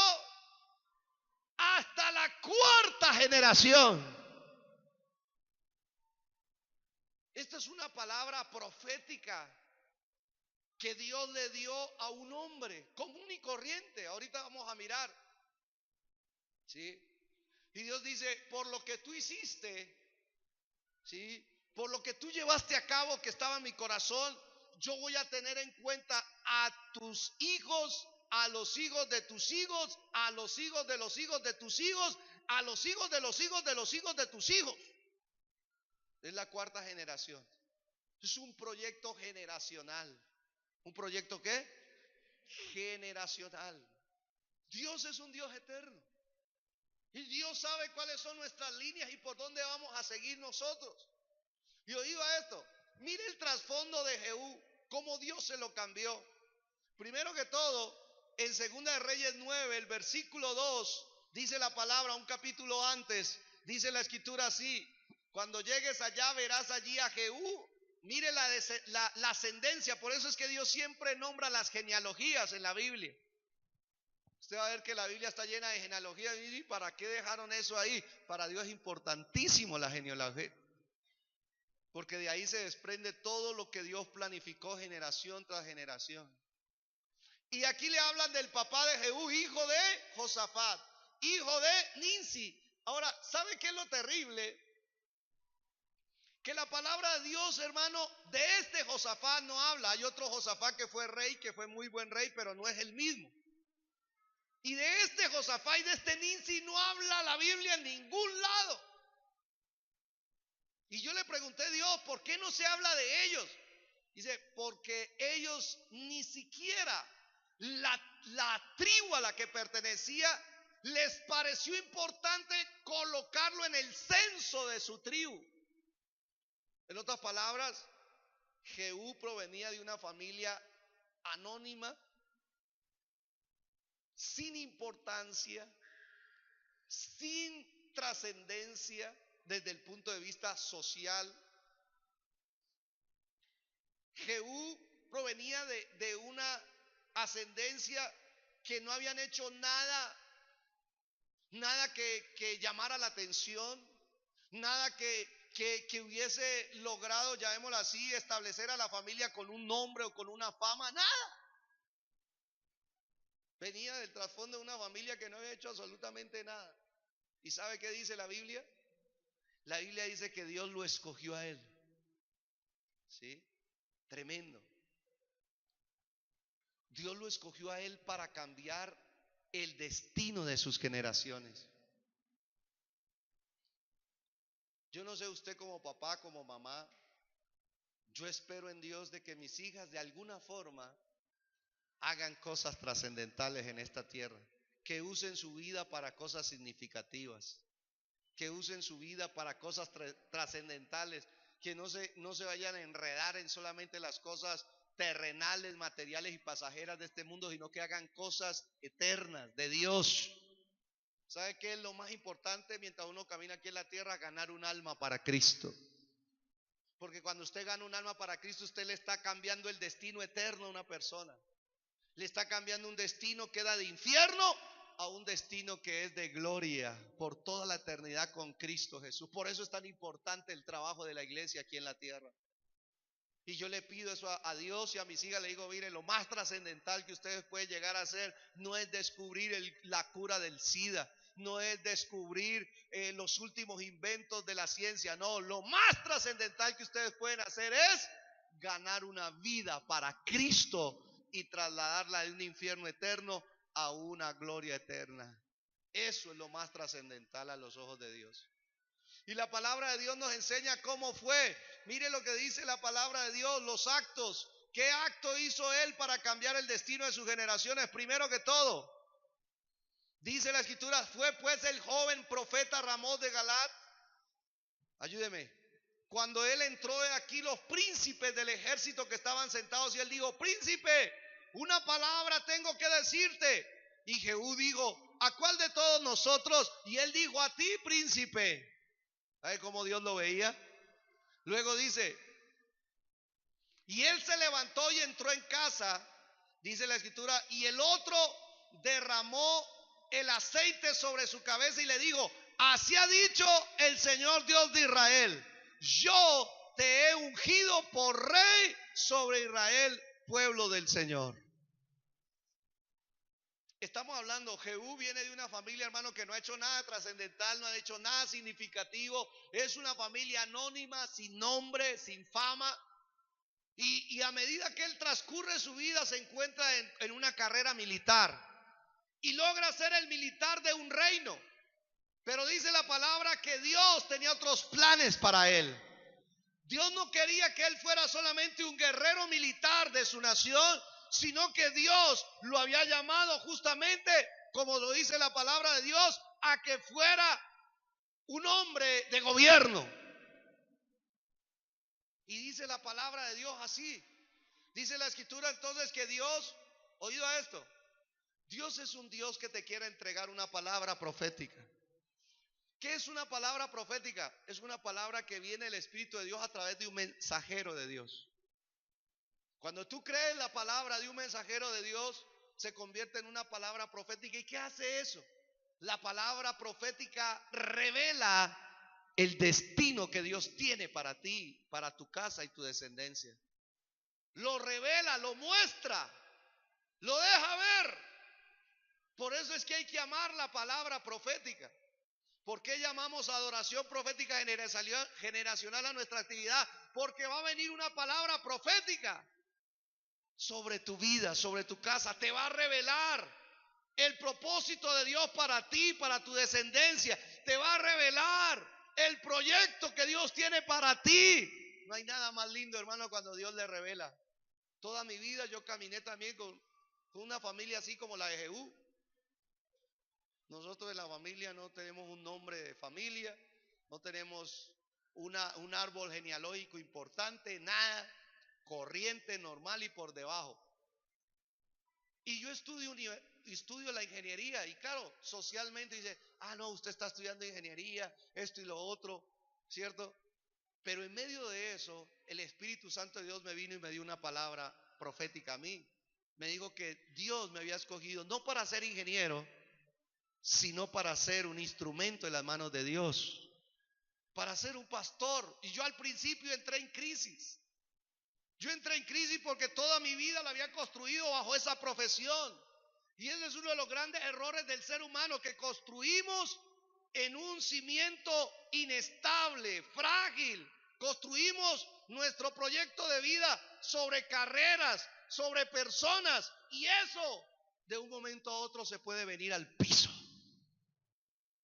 Hasta la 4ª generación. Esta es una palabra profética que Dios le dio a un hombre común y corriente. Ahorita vamos a mirar, ¿sí? Y Dios dice: por lo que tú hiciste, ¿sí?, por lo que tú llevaste a cabo que estaba en mi corazón, yo voy a tener en cuenta a tus hijos, a los hijos de tus hijos, a los hijos de los hijos de tus hijos, a los hijos de los hijos de los hijos de tus hijos. Es la 4ª generación. Es un proyecto generacional. ¿Un proyecto qué? Generacional. Dios es un Dios eterno. Y Dios sabe cuáles son nuestras líneas y por dónde vamos a seguir nosotros. Y oído a esto, mire el trasfondo de Jehú, cómo Dios se lo cambió. Primero que todo, en Segunda de Reyes 9, el versículo 2, dice la palabra, un capítulo antes, dice la escritura así: cuando llegues allá verás allí a Jehú. Mire la ascendencia. Por eso es que Dios siempre nombra las genealogías en la Biblia. Usted va a ver que la Biblia está llena de genealogías. ¿Y para qué dejaron eso ahí? Para Dios es importantísimo la genealogía, porque de ahí se desprende todo lo que Dios planificó generación tras generación. Y aquí le hablan del papá de Jehú, hijo de Josafat, hijo de Ninsi. Ahora, ¿sabe qué es lo terrible? Que la palabra de Dios, hermano, de este Josafat no habla. Hay otro Josafat que fue rey, que fue muy buen rey, pero no es el mismo. Y de este Josafat y de este Ninsi no habla la Biblia en ningún lado. Y yo le pregunté a Dios, ¿por qué no se habla de ellos? Dice: porque ellos ni siquiera la tribu a la que pertenecía les pareció importante colocarlo en el censo de su tribu. En otras palabras, Jehú provenía de una familia anónima, sin importancia, sin trascendencia desde el punto de vista social. Jehú provenía de una ascendencia que no habían hecho nada que llamara la atención, nada que hubiese logrado, llamémoslo así, establecer a la familia con un nombre o con una fama, nada. Venía del trasfondo de una familia que no había hecho absolutamente nada. ¿Y sabe qué dice la Biblia? La Biblia dice que Dios lo escogió a él. ¿Sí? Tremendo. Dios lo escogió a él para cambiar el destino de sus generaciones. Yo no sé usted como papá, como mamá, Yo espero en Dios de que mis hijas de alguna forma hagan cosas trascendentales en esta tierra, que usen su vida para cosas significativas, que usen su vida para cosas trascendentales, que no se vayan a enredar en solamente las cosas terrenales, materiales y pasajeras de este mundo, sino que hagan cosas eternas de Dios. ¿Sabe qué es lo más importante mientras uno camina aquí en la tierra? Ganar un alma para Cristo. Porque cuando usted gana un alma para Cristo, usted le está cambiando el destino eterno a una persona. Le está cambiando un destino que era de infierno a un destino que es de gloria por toda la eternidad con Cristo Jesús. Por eso es tan importante el trabajo de la iglesia aquí en la tierra. Y yo le pido eso a Dios y a mis hijas, le digo, mire, lo más trascendental que ustedes pueden llegar a hacer no es descubrir la cura del SIDA, no es descubrir los últimos inventos de la ciencia, no, lo más trascendental que ustedes pueden hacer es ganar una vida para Cristo y trasladarla de un infierno eterno a una gloria eterna. Eso es lo más trascendental a los ojos de Dios. Y la palabra de Dios nos enseña cómo fue. Mire lo que dice la palabra de Dios, los actos. ¿Qué acto hizo él para cambiar el destino de sus generaciones? Primero que todo, dice la escritura, fue pues el joven profeta Ramón de Galat. Ayúdeme. Cuando él entró aquí, los príncipes del ejército que estaban sentados, y él dijo, príncipe, una palabra tengo que decirte. Y Jehú dijo, ¿a cuál de todos nosotros? Y él dijo, a ti, príncipe. ¿Sabe cómo Dios lo veía? Luego dice, y él se levantó y entró en casa, dice la escritura, y el otro derramó el aceite sobre su cabeza y le dijo, así ha dicho el Señor Dios de Israel, yo te he ungido por rey sobre Israel, pueblo del Señor. Estamos hablando, Jehú viene de una familia, hermano, que no ha hecho nada trascendental, no ha hecho nada significativo. Es una familia anónima, sin nombre, sin fama. Y a medida que él transcurre su vida, se encuentra en una carrera militar. Y logra ser el militar de un reino. Pero dice la palabra que Dios tenía otros planes para él. Dios no quería que él fuera solamente un guerrero militar de su nación, sino que Dios lo había llamado justamente, como lo dice la palabra de Dios, a que fuera un hombre de gobierno. Y dice la palabra de Dios así. Dice la escritura entonces que Dios, oído a esto, Dios es un Dios que te quiere entregar una palabra profética. ¿Qué es una palabra profética? Es una palabra que viene del Espíritu de Dios a través de un mensajero de Dios. Cuando tú crees la palabra de un mensajero de Dios, se convierte en una palabra profética. ¿Y qué hace eso? La palabra profética revela el destino que Dios tiene para ti, para tu casa y tu descendencia. Lo revela, lo muestra, lo deja ver. Por eso es que hay que amar la palabra profética. ¿Por qué llamamos adoración profética generacional a nuestra actividad? Porque va a venir una palabra profética sobre tu vida, sobre tu casa. Te va a revelar el propósito de Dios para ti, para tu descendencia. Te va a revelar el proyecto que Dios tiene para ti. No hay nada más lindo, hermano, cuando Dios le revela. Toda mi vida yo caminé también con una familia así como la de Jehú. Nosotros en la familia no tenemos un nombre de familia, no tenemos un árbol genealógico importante, nada, corriente, normal y por debajo. Y yo estudio la ingeniería y claro, socialmente dice, no, usted está estudiando ingeniería, esto y lo otro, ¿cierto? Pero en medio de eso, el Espíritu Santo de Dios me vino y me dio una palabra profética a mí. Me dijo que Dios me había escogido no para ser ingeniero, sino para ser un instrumento en las manos de Dios, para ser un pastor. Y yo al principio entré en crisis. Yo entré en crisis porque toda mi vida la había construido bajo esa profesión. Y ese es uno de los grandes errores del ser humano, que construimos en un cimiento inestable, frágil. Construimos nuestro proyecto de vida sobre carreras, sobre personas, y eso de un momento a otro se puede venir al piso.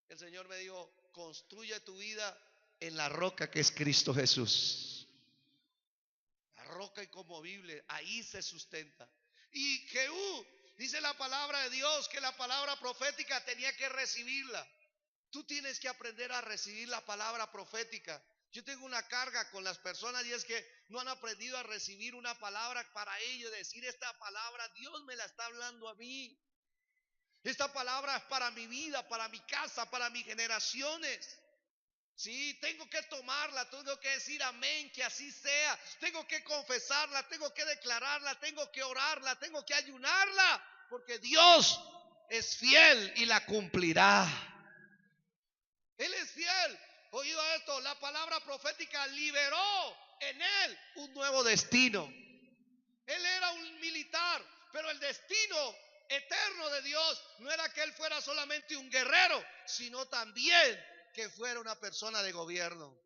El Señor me dijo, construye tu vida en la roca que es Cristo Jesús. roca inconmovible, ahí se sustenta. Y Jehú, dice la palabra de Dios, que la palabra profética tenía que recibirla. Tú tienes que aprender a recibir la palabra profética. Yo tengo una carga con las personas y es que no han aprendido a recibir una palabra para ellos, decir esta palabra, Dios me la está hablando a mí. Esta palabra es para mi vida, para mi casa, para mis generaciones. Sí, tengo que tomarla, tengo que decir amén, que así sea. Tengo que confesarla, tengo que declararla, tengo que orarla, tengo que ayunarla, porque Dios es fiel y la cumplirá. Él es fiel. Oído esto, la palabra profética liberó en él un nuevo destino. Él era un militar, pero el destino eterno de Dios no era que él fuera solamente un guerrero, sino también que fuera una persona de gobierno,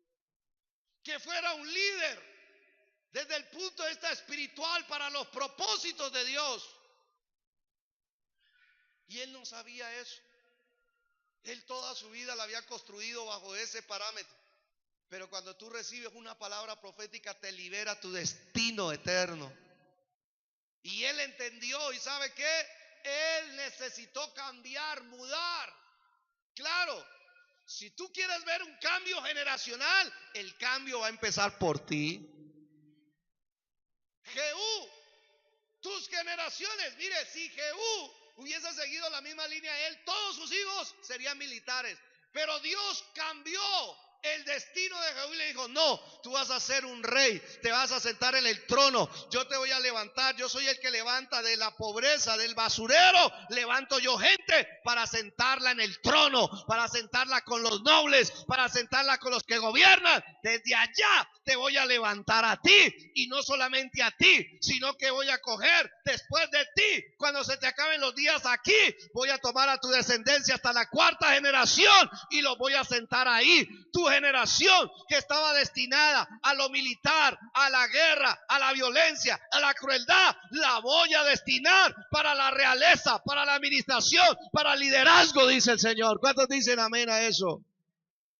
que fuera un líder desde el punto de vista espiritual para los propósitos de Dios. Y él no sabía eso. Él toda su vida la había construido bajo ese parámetro. Pero cuando tú recibes una palabra profética, te libera tu destino eterno. Y él entendió, ¿y sabe qué? Él necesitó cambiar, mudar. Claro, si tú quieres ver un cambio generacional, el cambio va a empezar por ti. Jehú, tus generaciones, mire, si Jehú hubiese seguido la misma línea, él, todos sus hijos serían militares. Pero Dios cambió el destino de Jehú y le dijo: no, tú vas a ser un rey, te vas a sentar en el trono, yo te voy a levantar, yo soy el que levanta de la pobreza, del basurero, levanto yo gente para sentarla en el trono, para sentarla con los nobles, para sentarla con los que gobiernan. Desde allá te voy a levantar a ti, y no solamente a ti, sino que voy a coger después de ti, cuando se te acaben los días aquí, voy a tomar a tu descendencia hasta la cuarta generación y los voy a sentar ahí. Tu generación que estaba destinada a lo militar, a la guerra, a la violencia, a la crueldad, la voy a destinar para la realeza, para la administración, para el liderazgo, dice el Señor. ¿Cuántos dicen amén a eso?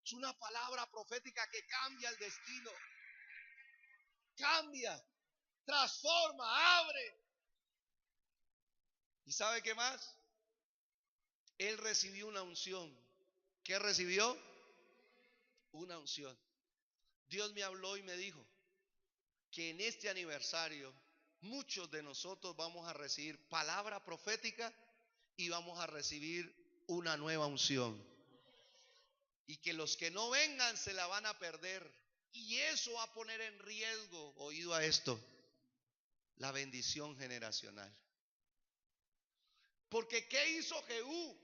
Es una palabra profética que cambia el destino, cambia, transforma, abre. ¿Y sabe qué más? Él recibió una unción. ¿Qué recibió? Una unción. Dios me habló y me dijo que en este aniversario muchos de nosotros vamos a recibir palabra profética y vamos a recibir una nueva unción. Y que los que no vengan se la van a perder. Y eso va a poner en riesgo, oído a esto, la bendición generacional. Porque ¿qué hizo Jehú?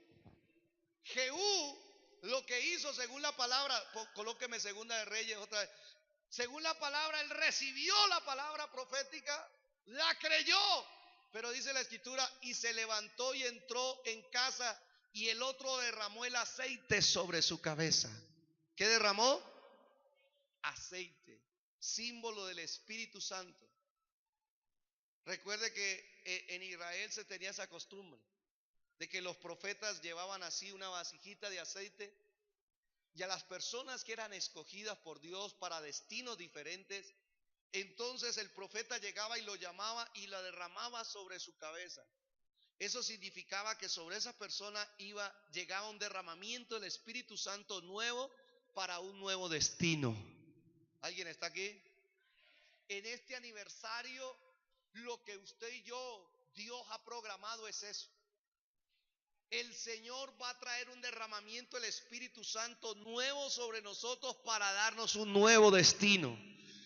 Jehú lo que hizo según la palabra, colóqueme Segunda de Reyes otra vez. Según la palabra, él recibió la palabra profética, la creyó, pero dice la escritura, y se levantó y entró en casa, y el otro derramó el aceite sobre su cabeza. ¿Qué derramó? Aceite, símbolo del Espíritu Santo. Recuerde que en Israel se tenía esa costumbre de que los profetas llevaban así una vasijita de aceite, y a las personas que eran escogidas por Dios para destinos diferentes, entonces el profeta llegaba y lo llamaba y la derramaba sobre su cabeza. Eso significaba que sobre esa persona llegaba un derramamiento del Espíritu Santo nuevo para un nuevo destino. ¿Alguien está aquí? En este aniversario, lo que usted y yo, Dios ha programado es eso. El Señor va a traer un derramamiento del Espíritu Santo nuevo sobre nosotros para darnos un nuevo destino.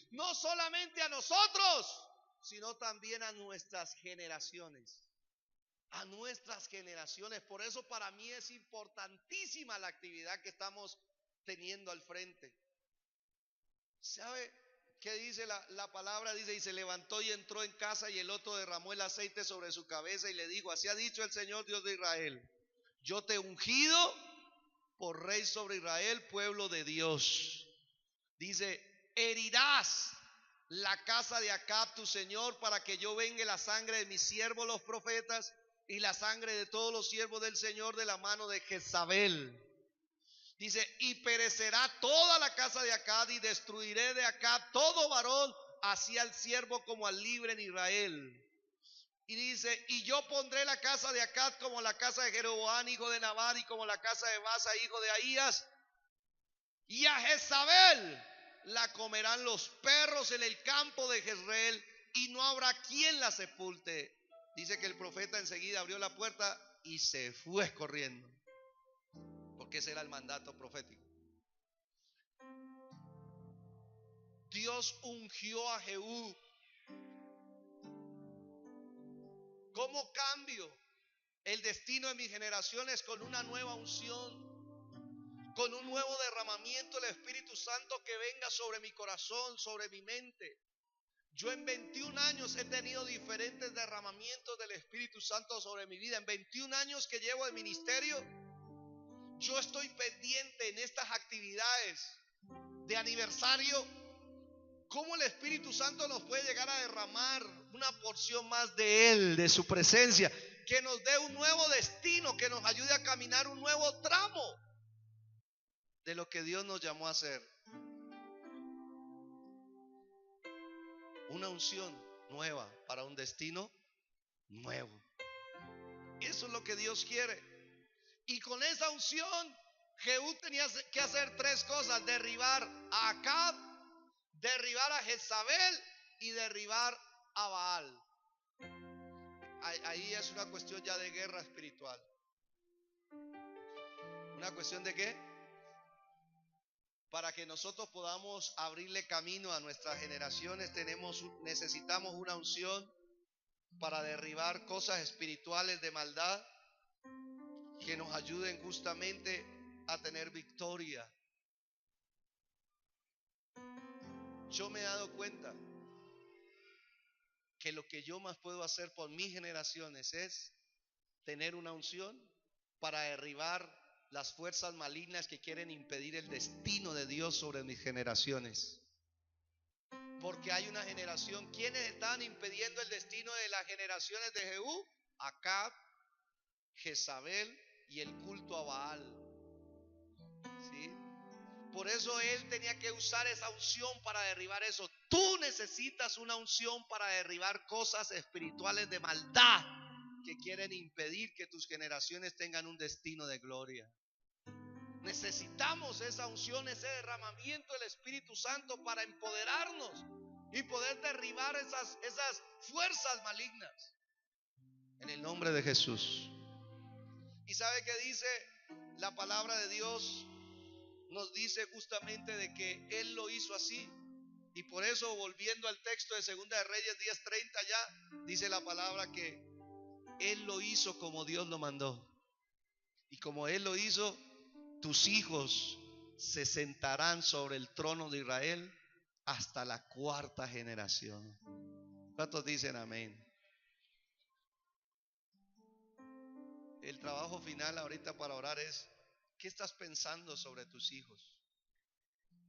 No solamente a nosotros, sino también a nuestras generaciones. A nuestras generaciones. Por eso para mí es importantísima la actividad que estamos teniendo al frente. ¿Sabe qué dice la palabra? Dice: y se levantó y entró en casa, y el otro derramó el aceite sobre su cabeza y le dijo: así ha dicho el Señor Dios de Israel, yo te he ungido por rey sobre Israel, pueblo de Dios. Dice: herirás la casa de Acab tu señor, para que yo vengue la sangre de mis siervos los profetas y la sangre de todos los siervos del Señor de la mano de Jezabel. Dice: y perecerá toda la casa de Acab, y destruiré de Acab todo varón así al siervo como al libre en Israel. Y dice, y yo pondré la casa de Acab como la casa de Jeroboam, hijo de Nabat, y como la casa de Baasa, hijo de Ahías. Y a Jezabel la comerán los perros en el campo de Jezreel, y no habrá quien la sepulte. Dice que el profeta enseguida abrió la puerta y se fue corriendo, porque ese era el mandato profético. Dios ungió a Jehú. ¿Cómo cambio el destino de mis generaciones? Con una nueva unción, con un nuevo derramamiento del Espíritu Santo que venga sobre mi corazón, sobre mi mente. Yo en 21 años he tenido diferentes derramamientos del Espíritu Santo sobre mi vida. En 21 años que llevo de ministerio, yo estoy pendiente en estas actividades de aniversario, cómo el Espíritu Santo nos puede llegar a derramar una porción más de Él, de su presencia, que nos dé un nuevo destino, que nos ayude a caminar un nuevo tramo de lo que Dios nos llamó a hacer. Una unción nueva para un destino nuevo. Eso es lo que Dios quiere. Y con esa unción, Jehú tenía que hacer tres cosas: derribar a Acab, derribar a Jezabel y derribar a Baal. Ahí es una cuestión ya de guerra espiritual. ¿Una cuestión de qué? Para que nosotros podamos abrirle camino a nuestras generaciones, necesitamos una unción para derribar cosas espirituales de maldad que nos ayuden justamente a tener victoria. Yo me he dado cuenta que lo que yo más puedo hacer por mis generaciones es tener una unción para derribar las fuerzas malignas que quieren impedir el destino de Dios sobre mis generaciones. Porque hay una generación, ¿quiénes están impidiendo el destino de las generaciones de Jehú? Acab, Jezabel y el culto a Baal. ¿Sí? Por eso él tenía que usar esa unción para derribar eso. Tú necesitas una unción para derribar cosas espirituales de maldad que quieren impedir que tus generaciones tengan un destino de gloria. Necesitamos esa unción, ese derramamiento del Espíritu Santo para empoderarnos y poder derribar esas fuerzas malignas en el nombre de Jesús. ¿Y sabe qué dice la palabra de Dios? Nos dice justamente de que Él lo hizo así. Y por eso, volviendo al texto de Segunda de Reyes 10:30, ya dice la palabra que Él lo hizo como Dios lo mandó. Y como Él lo hizo, tus hijos se sentarán sobre el trono de Israel hasta la cuarta generación. ¿Cuántos dicen amén? El trabajo final ahorita para orar es: ¿qué estás pensando sobre tus hijos?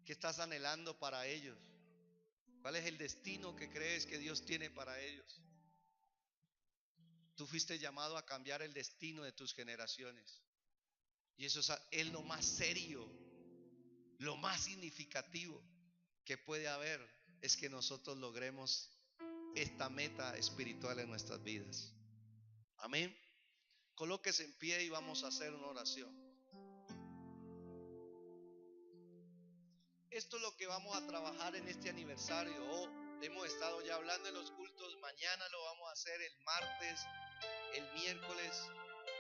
¿Qué estás anhelando para ellos? ¿Cuál es el destino que crees que Dios tiene para ellos? Tú fuiste llamado a cambiar el destino de tus generaciones. Y eso es lo más serio, lo más significativo que puede haber, es que nosotros logremos esta meta espiritual en nuestras vidas. Amén. Colóquese en pie y vamos a hacer una oración. Esto es lo que vamos a trabajar en este aniversario. Hemos estado ya hablando en los cultos. Mañana lo vamos a hacer, el martes, el miércoles,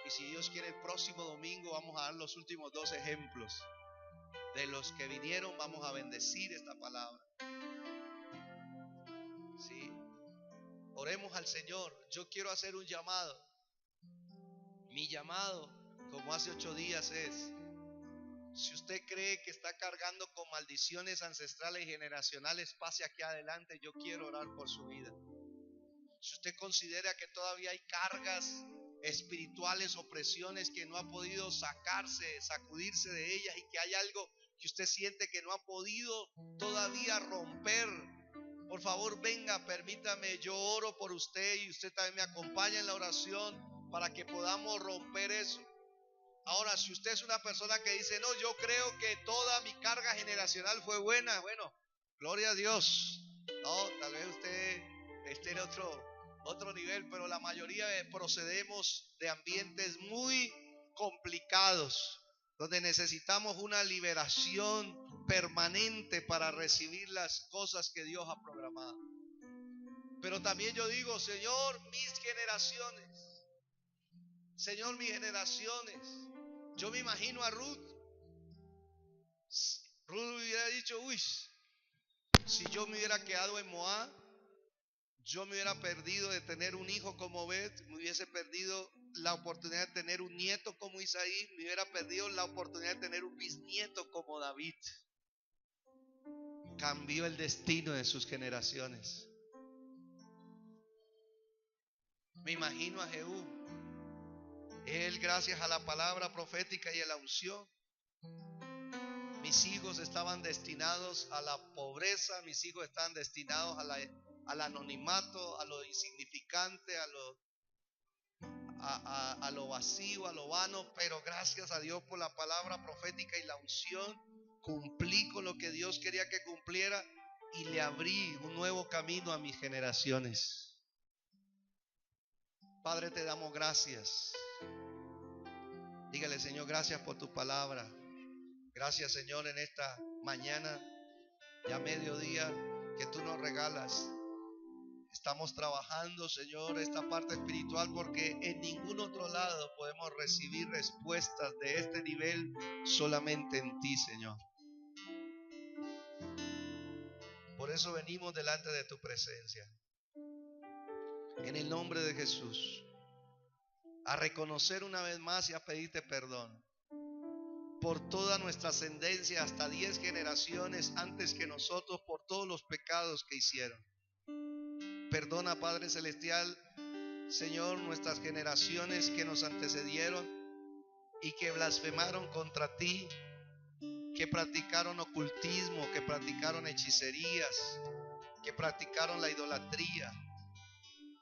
y si Dios quiere el próximo domingo vamos a dar los últimos 2 ejemplos de los que vinieron. Vamos a bendecir esta palabra. ¿Sí? Oremos al Señor. Yo quiero hacer un llamado. Mi llamado, como hace 8 días, es: si usted cree que está cargando con maldiciones ancestrales y generacionales, pase aquí adelante. Yo quiero orar por su vida. Si usted considera que todavía hay cargas espirituales, opresiones que no ha podido sacudirse de ellas, y que hay algo que usted siente que no ha podido todavía romper, por favor venga, permítame, yo oro por usted y usted también me acompaña en la oración para que podamos romper eso. Ahora, si usted es una persona que dice: no, yo creo que toda mi carga generacional fue buena, bueno, gloria a Dios. No, tal vez usted esté en otro nivel, pero la mayoría procedemos de ambientes muy complicados, donde necesitamos una liberación permanente para recibir las cosas que Dios ha programado. Pero también yo digo, Señor, mis generaciones, Señor, mis generaciones. Yo me imagino a Ruth. Ruth hubiera dicho, uy, si yo me hubiera quedado en Moab, yo me hubiera perdido de tener un hijo como Obed, me hubiese perdido la oportunidad de tener un nieto como Isaí, me hubiera perdido la oportunidad de tener un bisnieto como David. Cambió el destino de sus generaciones. Me imagino a Jehú. Él, gracias a la palabra profética y a la unción, mis hijos estaban destinados a la pobreza, mis hijos estaban destinados al anonimato, a lo insignificante, a lo vacío, a lo vano, pero gracias a Dios por la palabra profética y la unción, cumplí con lo que Dios quería que cumpliera y le abrí un nuevo camino a mis generaciones. Padre, te damos gracias. Dígale, Señor, gracias por tu palabra. Gracias, Señor, en esta mañana, ya mediodía, que tú nos regalas. Estamos trabajando, Señor, esta parte espiritual, porque en ningún otro lado podemos recibir respuestas de este nivel, solamente en ti, Señor. Por eso venimos delante de tu presencia, en el nombre de Jesús, a reconocer una vez más y a pedirte perdón por toda nuestra ascendencia, hasta 10 generaciones antes que nosotros, por todos los pecados que hicieron. Perdona, Padre Celestial, Señor, nuestras generaciones que nos antecedieron y que blasfemaron contra ti, que practicaron ocultismo, que practicaron hechicerías, que practicaron la idolatría,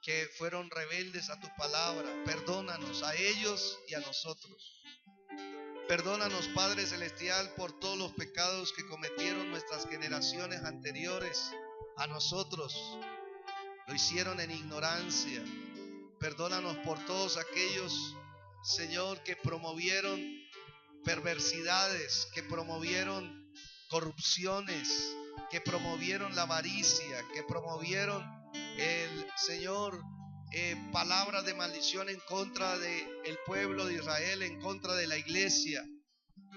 que fueron rebeldes a tu palabra. Perdónanos a ellos y a nosotros. Perdónanos, Padre Celestial, por todos los pecados que cometieron nuestras generaciones anteriores a nosotros. Lo hicieron en ignorancia. Perdónanos por todos aquellos, Señor, que promovieron perversidades, que promovieron corrupciones, que promovieron la avaricia, que promovieron Señor, palabras de maldición en contra del pueblo de Israel, en contra de la iglesia.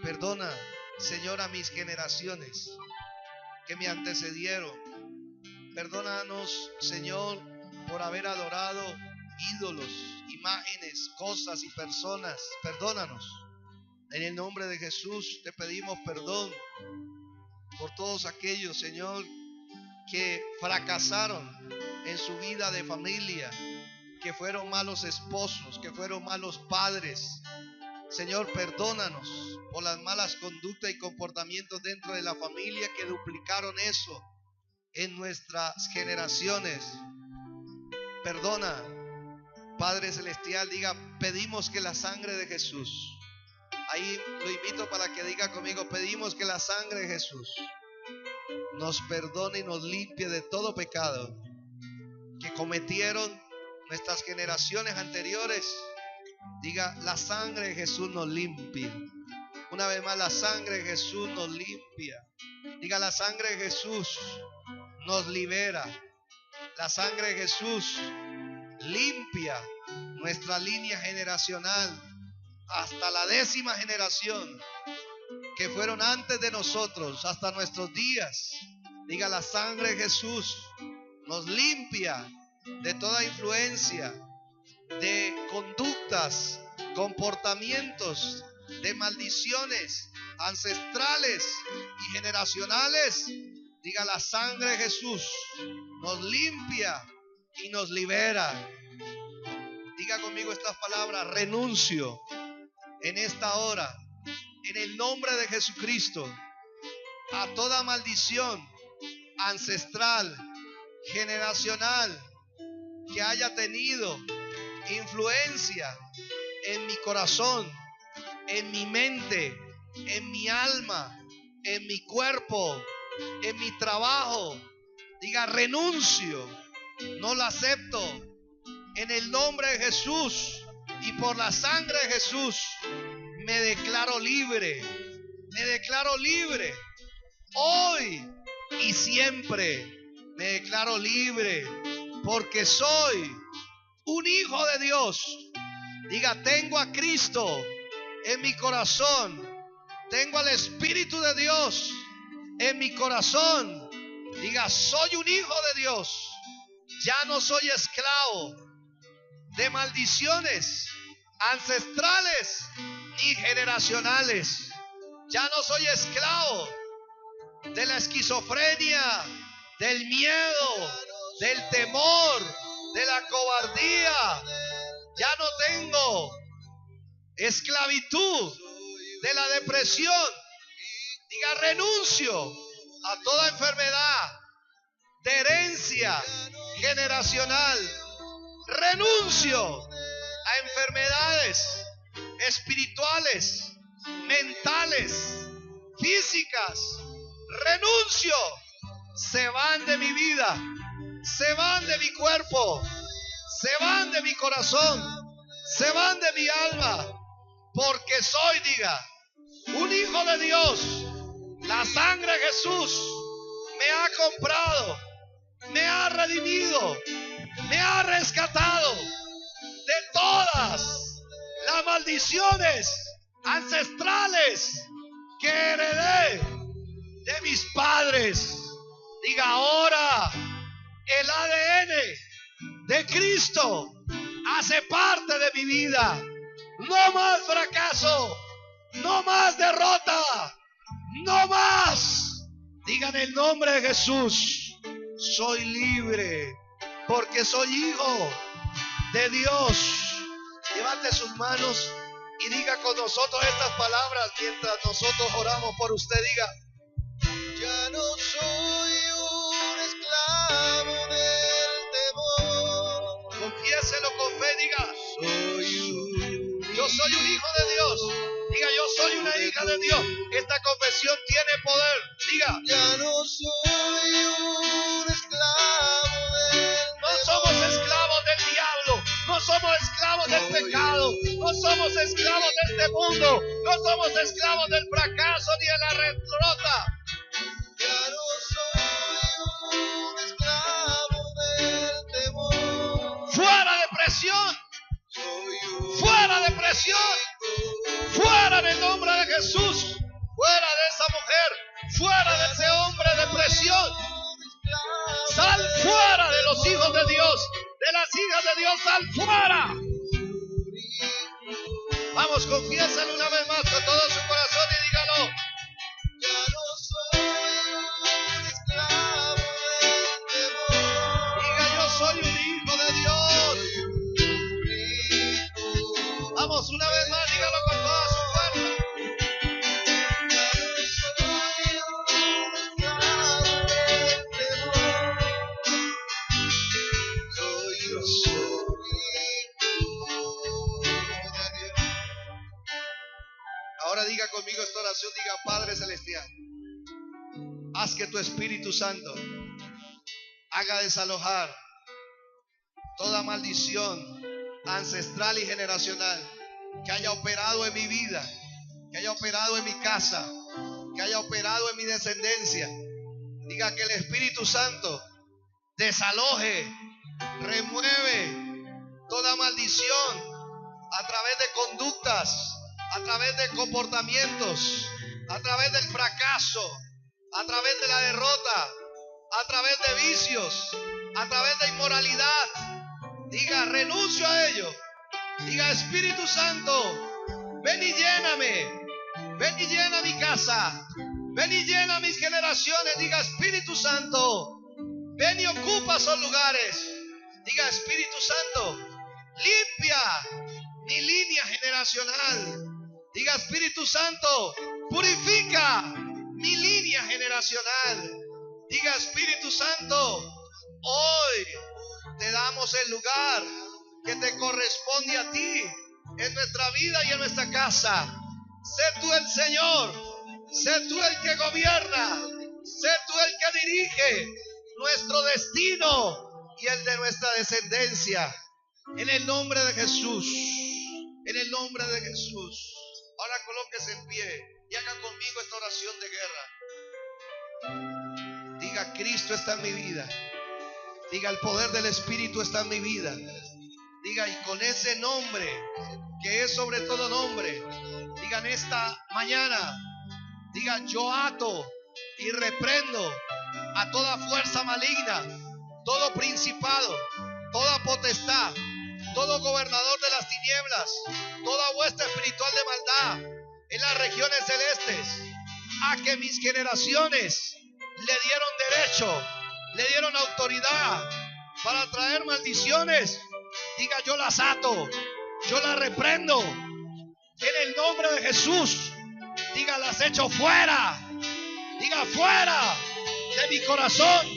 Perdona, Señor, a mis generaciones que me antecedieron. Perdónanos, Señor, por haber adorado ídolos, imágenes, cosas y personas. Perdónanos. En el nombre de Jesús te pedimos perdón por todos aquellos, Señor, que fracasaron en su vida de familia, que fueron malos esposos, que fueron malos padres. Señor, perdónanos por las malas conductas y comportamientos dentro de la familia que duplicaron eso en nuestras generaciones. Perdona, Padre Celestial, diga, pedimos que la sangre de Jesús, ahí lo invito para que diga conmigo, pedimos que la sangre de Jesús nos perdone y nos limpie de todo pecado que cometieron nuestras generaciones anteriores. Diga, la sangre de Jesús nos limpia. Una vez más, la sangre de Jesús nos limpia. Diga, la sangre de Jesús nos libera. La sangre de Jesús limpia nuestra línea generacional hasta la 10ª generación que fueron antes de nosotros, hasta nuestros días. Diga, la sangre de Jesús nos limpia de toda influencia, de conductas, comportamientos, de maldiciones ancestrales y generacionales. Diga, la sangre de Jesús nos limpia y nos libera. Diga conmigo estas palabras: renuncio en esta hora, en el nombre de Jesucristo, a toda maldición ancestral, generacional, que haya tenido influencia en mi corazón, en mi mente, en mi alma, en mi cuerpo, en mi trabajo, Diga, renuncio, no lo acepto. En el nombre de Jesús y por la sangre de Jesús me declaro libre. Me declaro libre. Hoy y siempre me declaro libre, porque soy un hijo de Dios. Diga, tengo a Cristo en mi corazón. Tengo al Espíritu de Dios en mi corazón. Diga, soy un hijo de Dios. Ya no soy esclavo de maldiciones ancestrales ni generacionales. Ya no soy esclavo de la esquizofrenia, del miedo, del temor, de la cobardía. Ya no tengo esclavitud de la depresión. Diga, renuncio a toda enfermedad de herencia generacional. Renuncio a enfermedades espirituales, mentales, físicas. Renuncio. Se van de mi vida, se van de mi cuerpo, se van de mi corazón, se van de mi alma, porque soy, diga, un hijo de Dios. La sangre de Jesús me ha comprado, me ha redimido, me ha rescatado de todas las maldiciones ancestrales que heredé de mis padres. Diga, ahora el ADN de Cristo hace parte de mi vida. No más fracaso, no más derrota, no más. Digan el nombre de Jesús. Soy libre porque soy hijo de Dios. Levante sus manos y diga con nosotros estas palabras mientras nosotros oramos por usted. Diga, ya no soy un esclavo del temor. Confiéselo con fe, diga, yo soy un hijo de Dios. Diga, yo soy una hija de Dios. Esta confesión tiene poder. Diga, ya no soy un esclavo del temor. No somos esclavos del diablo. No somos esclavos del pecado. No somos esclavos de este mundo. No somos esclavos del fracaso ni de la derrota. Ya no soy un esclavo del temor. Fuera depresión. Fuera depresión. Fuera en el nombre de Jesús. Fuera de esa mujer. Fuera de ese hombre de depresión. Sal fuera de los hijos de Dios. De las hijas de Dios. Sal fuera. Vamos, confiésalo una vez más con todo su corazón y dígalo. Ya no soy un esclavo del temor. Diga, yo soy un hijo de Dios. Vamos, una vez más, dígalo con toda su fuerza. Ya no soy un esclavo del temor. Yo soy hijo de Dios. Ahora diga conmigo esta oración, diga, Padre Celestial, haz que tu Espíritu Santo haga desalojar toda maldición ancestral y generacional que haya operado en mi vida, que haya operado en mi casa, que haya operado en mi descendencia. Diga, que el Espíritu Santo desaloje, remueve toda maldición a través de conductas, a través de comportamientos, a través del fracaso, a través de la derrota, a través de vicios, a través de inmoralidad. Diga, renuncio a ello. Diga, Espíritu Santo, ven y lléname. Ven y llena mi casa. Ven y llena mis generaciones. Diga, Espíritu Santo, ven y ocupa esos lugares. Diga, Espíritu Santo, limpia mi línea generacional. Diga, Espíritu Santo, purifica mi línea generacional. Diga, Espíritu Santo, hoy te damos el lugar que te corresponde a ti en nuestra vida y en nuestra casa. Sé tú el Señor, sé tú el que gobierna, sé tú el que dirige nuestro destino y el de nuestra descendencia. En el nombre de Jesús. En el nombre de Jesús. Ahora colóquese en pie y haga conmigo esta oración de guerra. Diga: Cristo está en mi vida. Diga: el poder del Espíritu está en mi vida. Diga: y con ese nombre que es sobre todo nombre, digan esta mañana, diga: yo ato y reprendo a toda fuerza maligna, todo principado, toda potestad, todo gobernador de las tinieblas, toda hueste espiritual de maldad en las regiones celestes, a que mis generaciones le dieron derecho, le dieron autoridad para traer maldiciones. Diga: yo las ato, yo las reprendo en el nombre de Jesús. Diga: las echo fuera. Diga: fuera de mi corazón,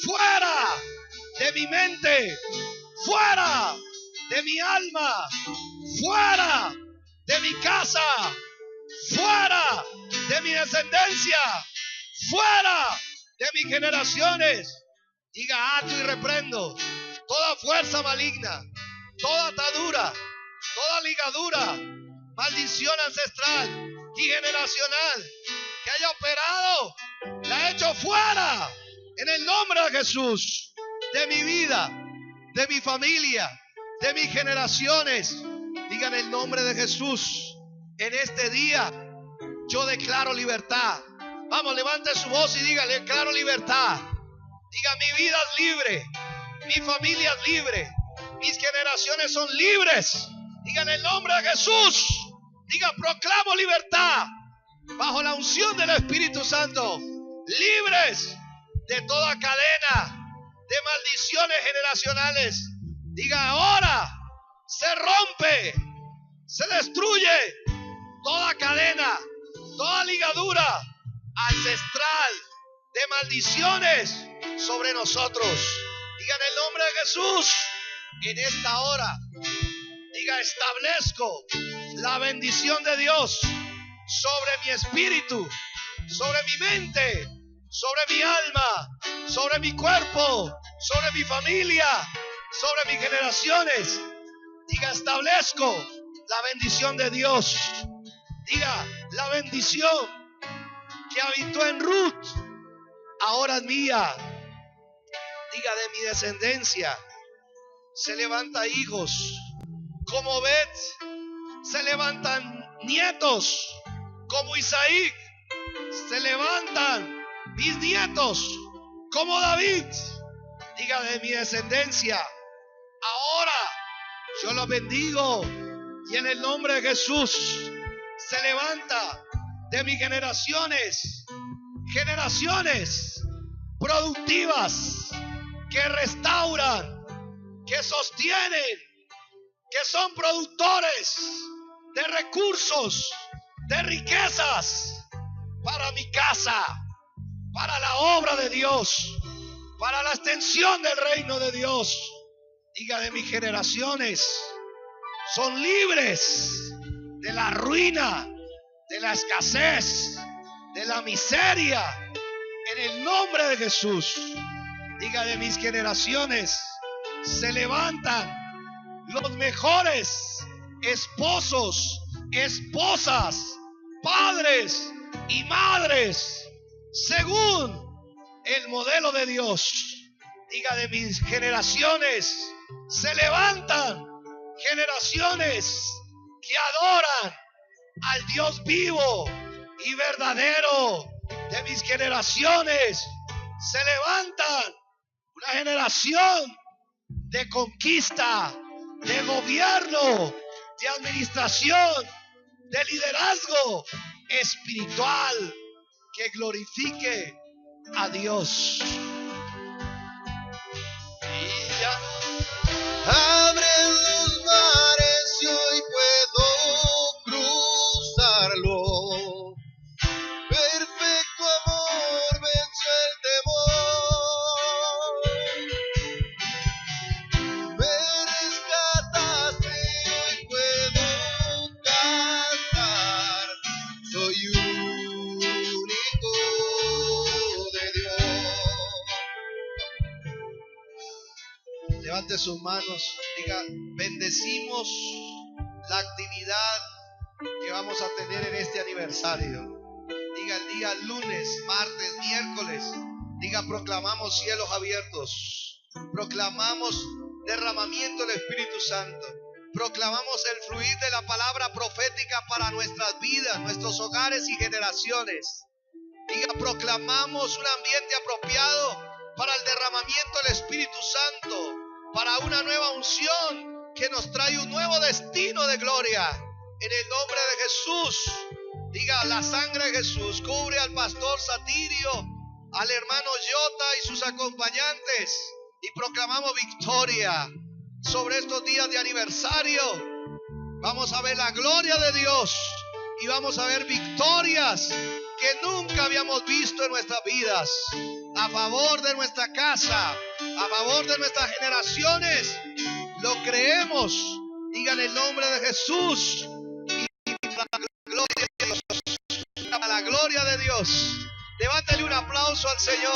fuera de mi mente, fuera de mi alma, fuera de mi casa, fuera de mi descendencia, fuera de mis generaciones. Diga: ato y reprendo toda fuerza maligna, toda atadura, toda ligadura, maldición ancestral y generacional que haya operado, la echo fuera en el nombre de Jesús, de mi vida, de mi familia, de mis generaciones. Digan: el nombre de Jesús, en este día yo declaro libertad. Vamos, levante su voz y diga: declaro libertad. Diga: mi vida es libre, mi familia es libre, mis generaciones son libres. Digan: el nombre de Jesús. Diga: proclamo libertad bajo la unción del Espíritu Santo, libres de toda cadena de maldiciones generacionales. Diga: ahora se rompe, se destruye toda cadena, toda ligadura ancestral de maldiciones sobre nosotros. Diga: en el nombre de Jesús, en esta hora, diga: establezco la bendición de Dios sobre mi espíritu, sobre mi mente, sobre mi alma, sobre mi cuerpo, sobre mi familia, sobre mis generaciones. Diga: establezco la bendición de Dios. Diga: la bendición que habitó en Ruth ahora es mía. Diga: de mi descendencia se levanta hijos como Bet, se levantan nietos como Isaí, se levantan bisnietos como David. Diga: de mi descendencia ahora yo los bendigo, y en el nombre de Jesús se levanta de mis generaciones, generaciones productivas que restauran, que sostienen, que son productores de recursos, de riquezas para mi casa, para la obra de Dios, para la extensión del reino de Dios. Diga: de mis generaciones son libres de la ruina, de la escasez, de la miseria, en el nombre de Jesús. Diga: de mis generaciones se levantan los mejores esposos, esposas, padres y madres según el modelo de Dios. Diga: de mis generaciones se levantan generaciones que adoran al Dios vivo y verdadero. De mis generaciones se levantan una generación de conquista, de gobierno, de administración, de liderazgo espiritual que glorifique a Dios. Y ya Abren los mares y hoy puedo cruzarlo. Perfecto amor venció el temor. Me rescataste y hoy puedo cantar. Soy único de Dios. Levante sus manos, diga, bendecimos la actividad que vamos a tener en este aniversario. Diga el día lunes, martes, miércoles. Diga, proclamamos cielos abiertos. Proclamamos derramamiento del Espíritu Santo. Proclamamos el fluir de la palabra profética para nuestras vidas, nuestros hogares y generaciones. Diga, proclamamos un ambiente apropiado para el derramamiento del Espíritu Santo, para una nueva unción que nos trae un nuevo destino de gloria. En el nombre de Jesús. Diga, la sangre de Jesús cubre al pastor Satirio, al hermano Yota y sus acompañantes, y proclamamos victoria sobre estos días de aniversario. Vamos a ver la gloria de Dios y vamos a ver victorias que nunca habíamos visto en nuestras vidas, a favor de nuestra casa, a favor de nuestras generaciones. Lo creemos. Digan el nombre de Jesús. A la gloria de Dios. Levántale un aplauso al Señor.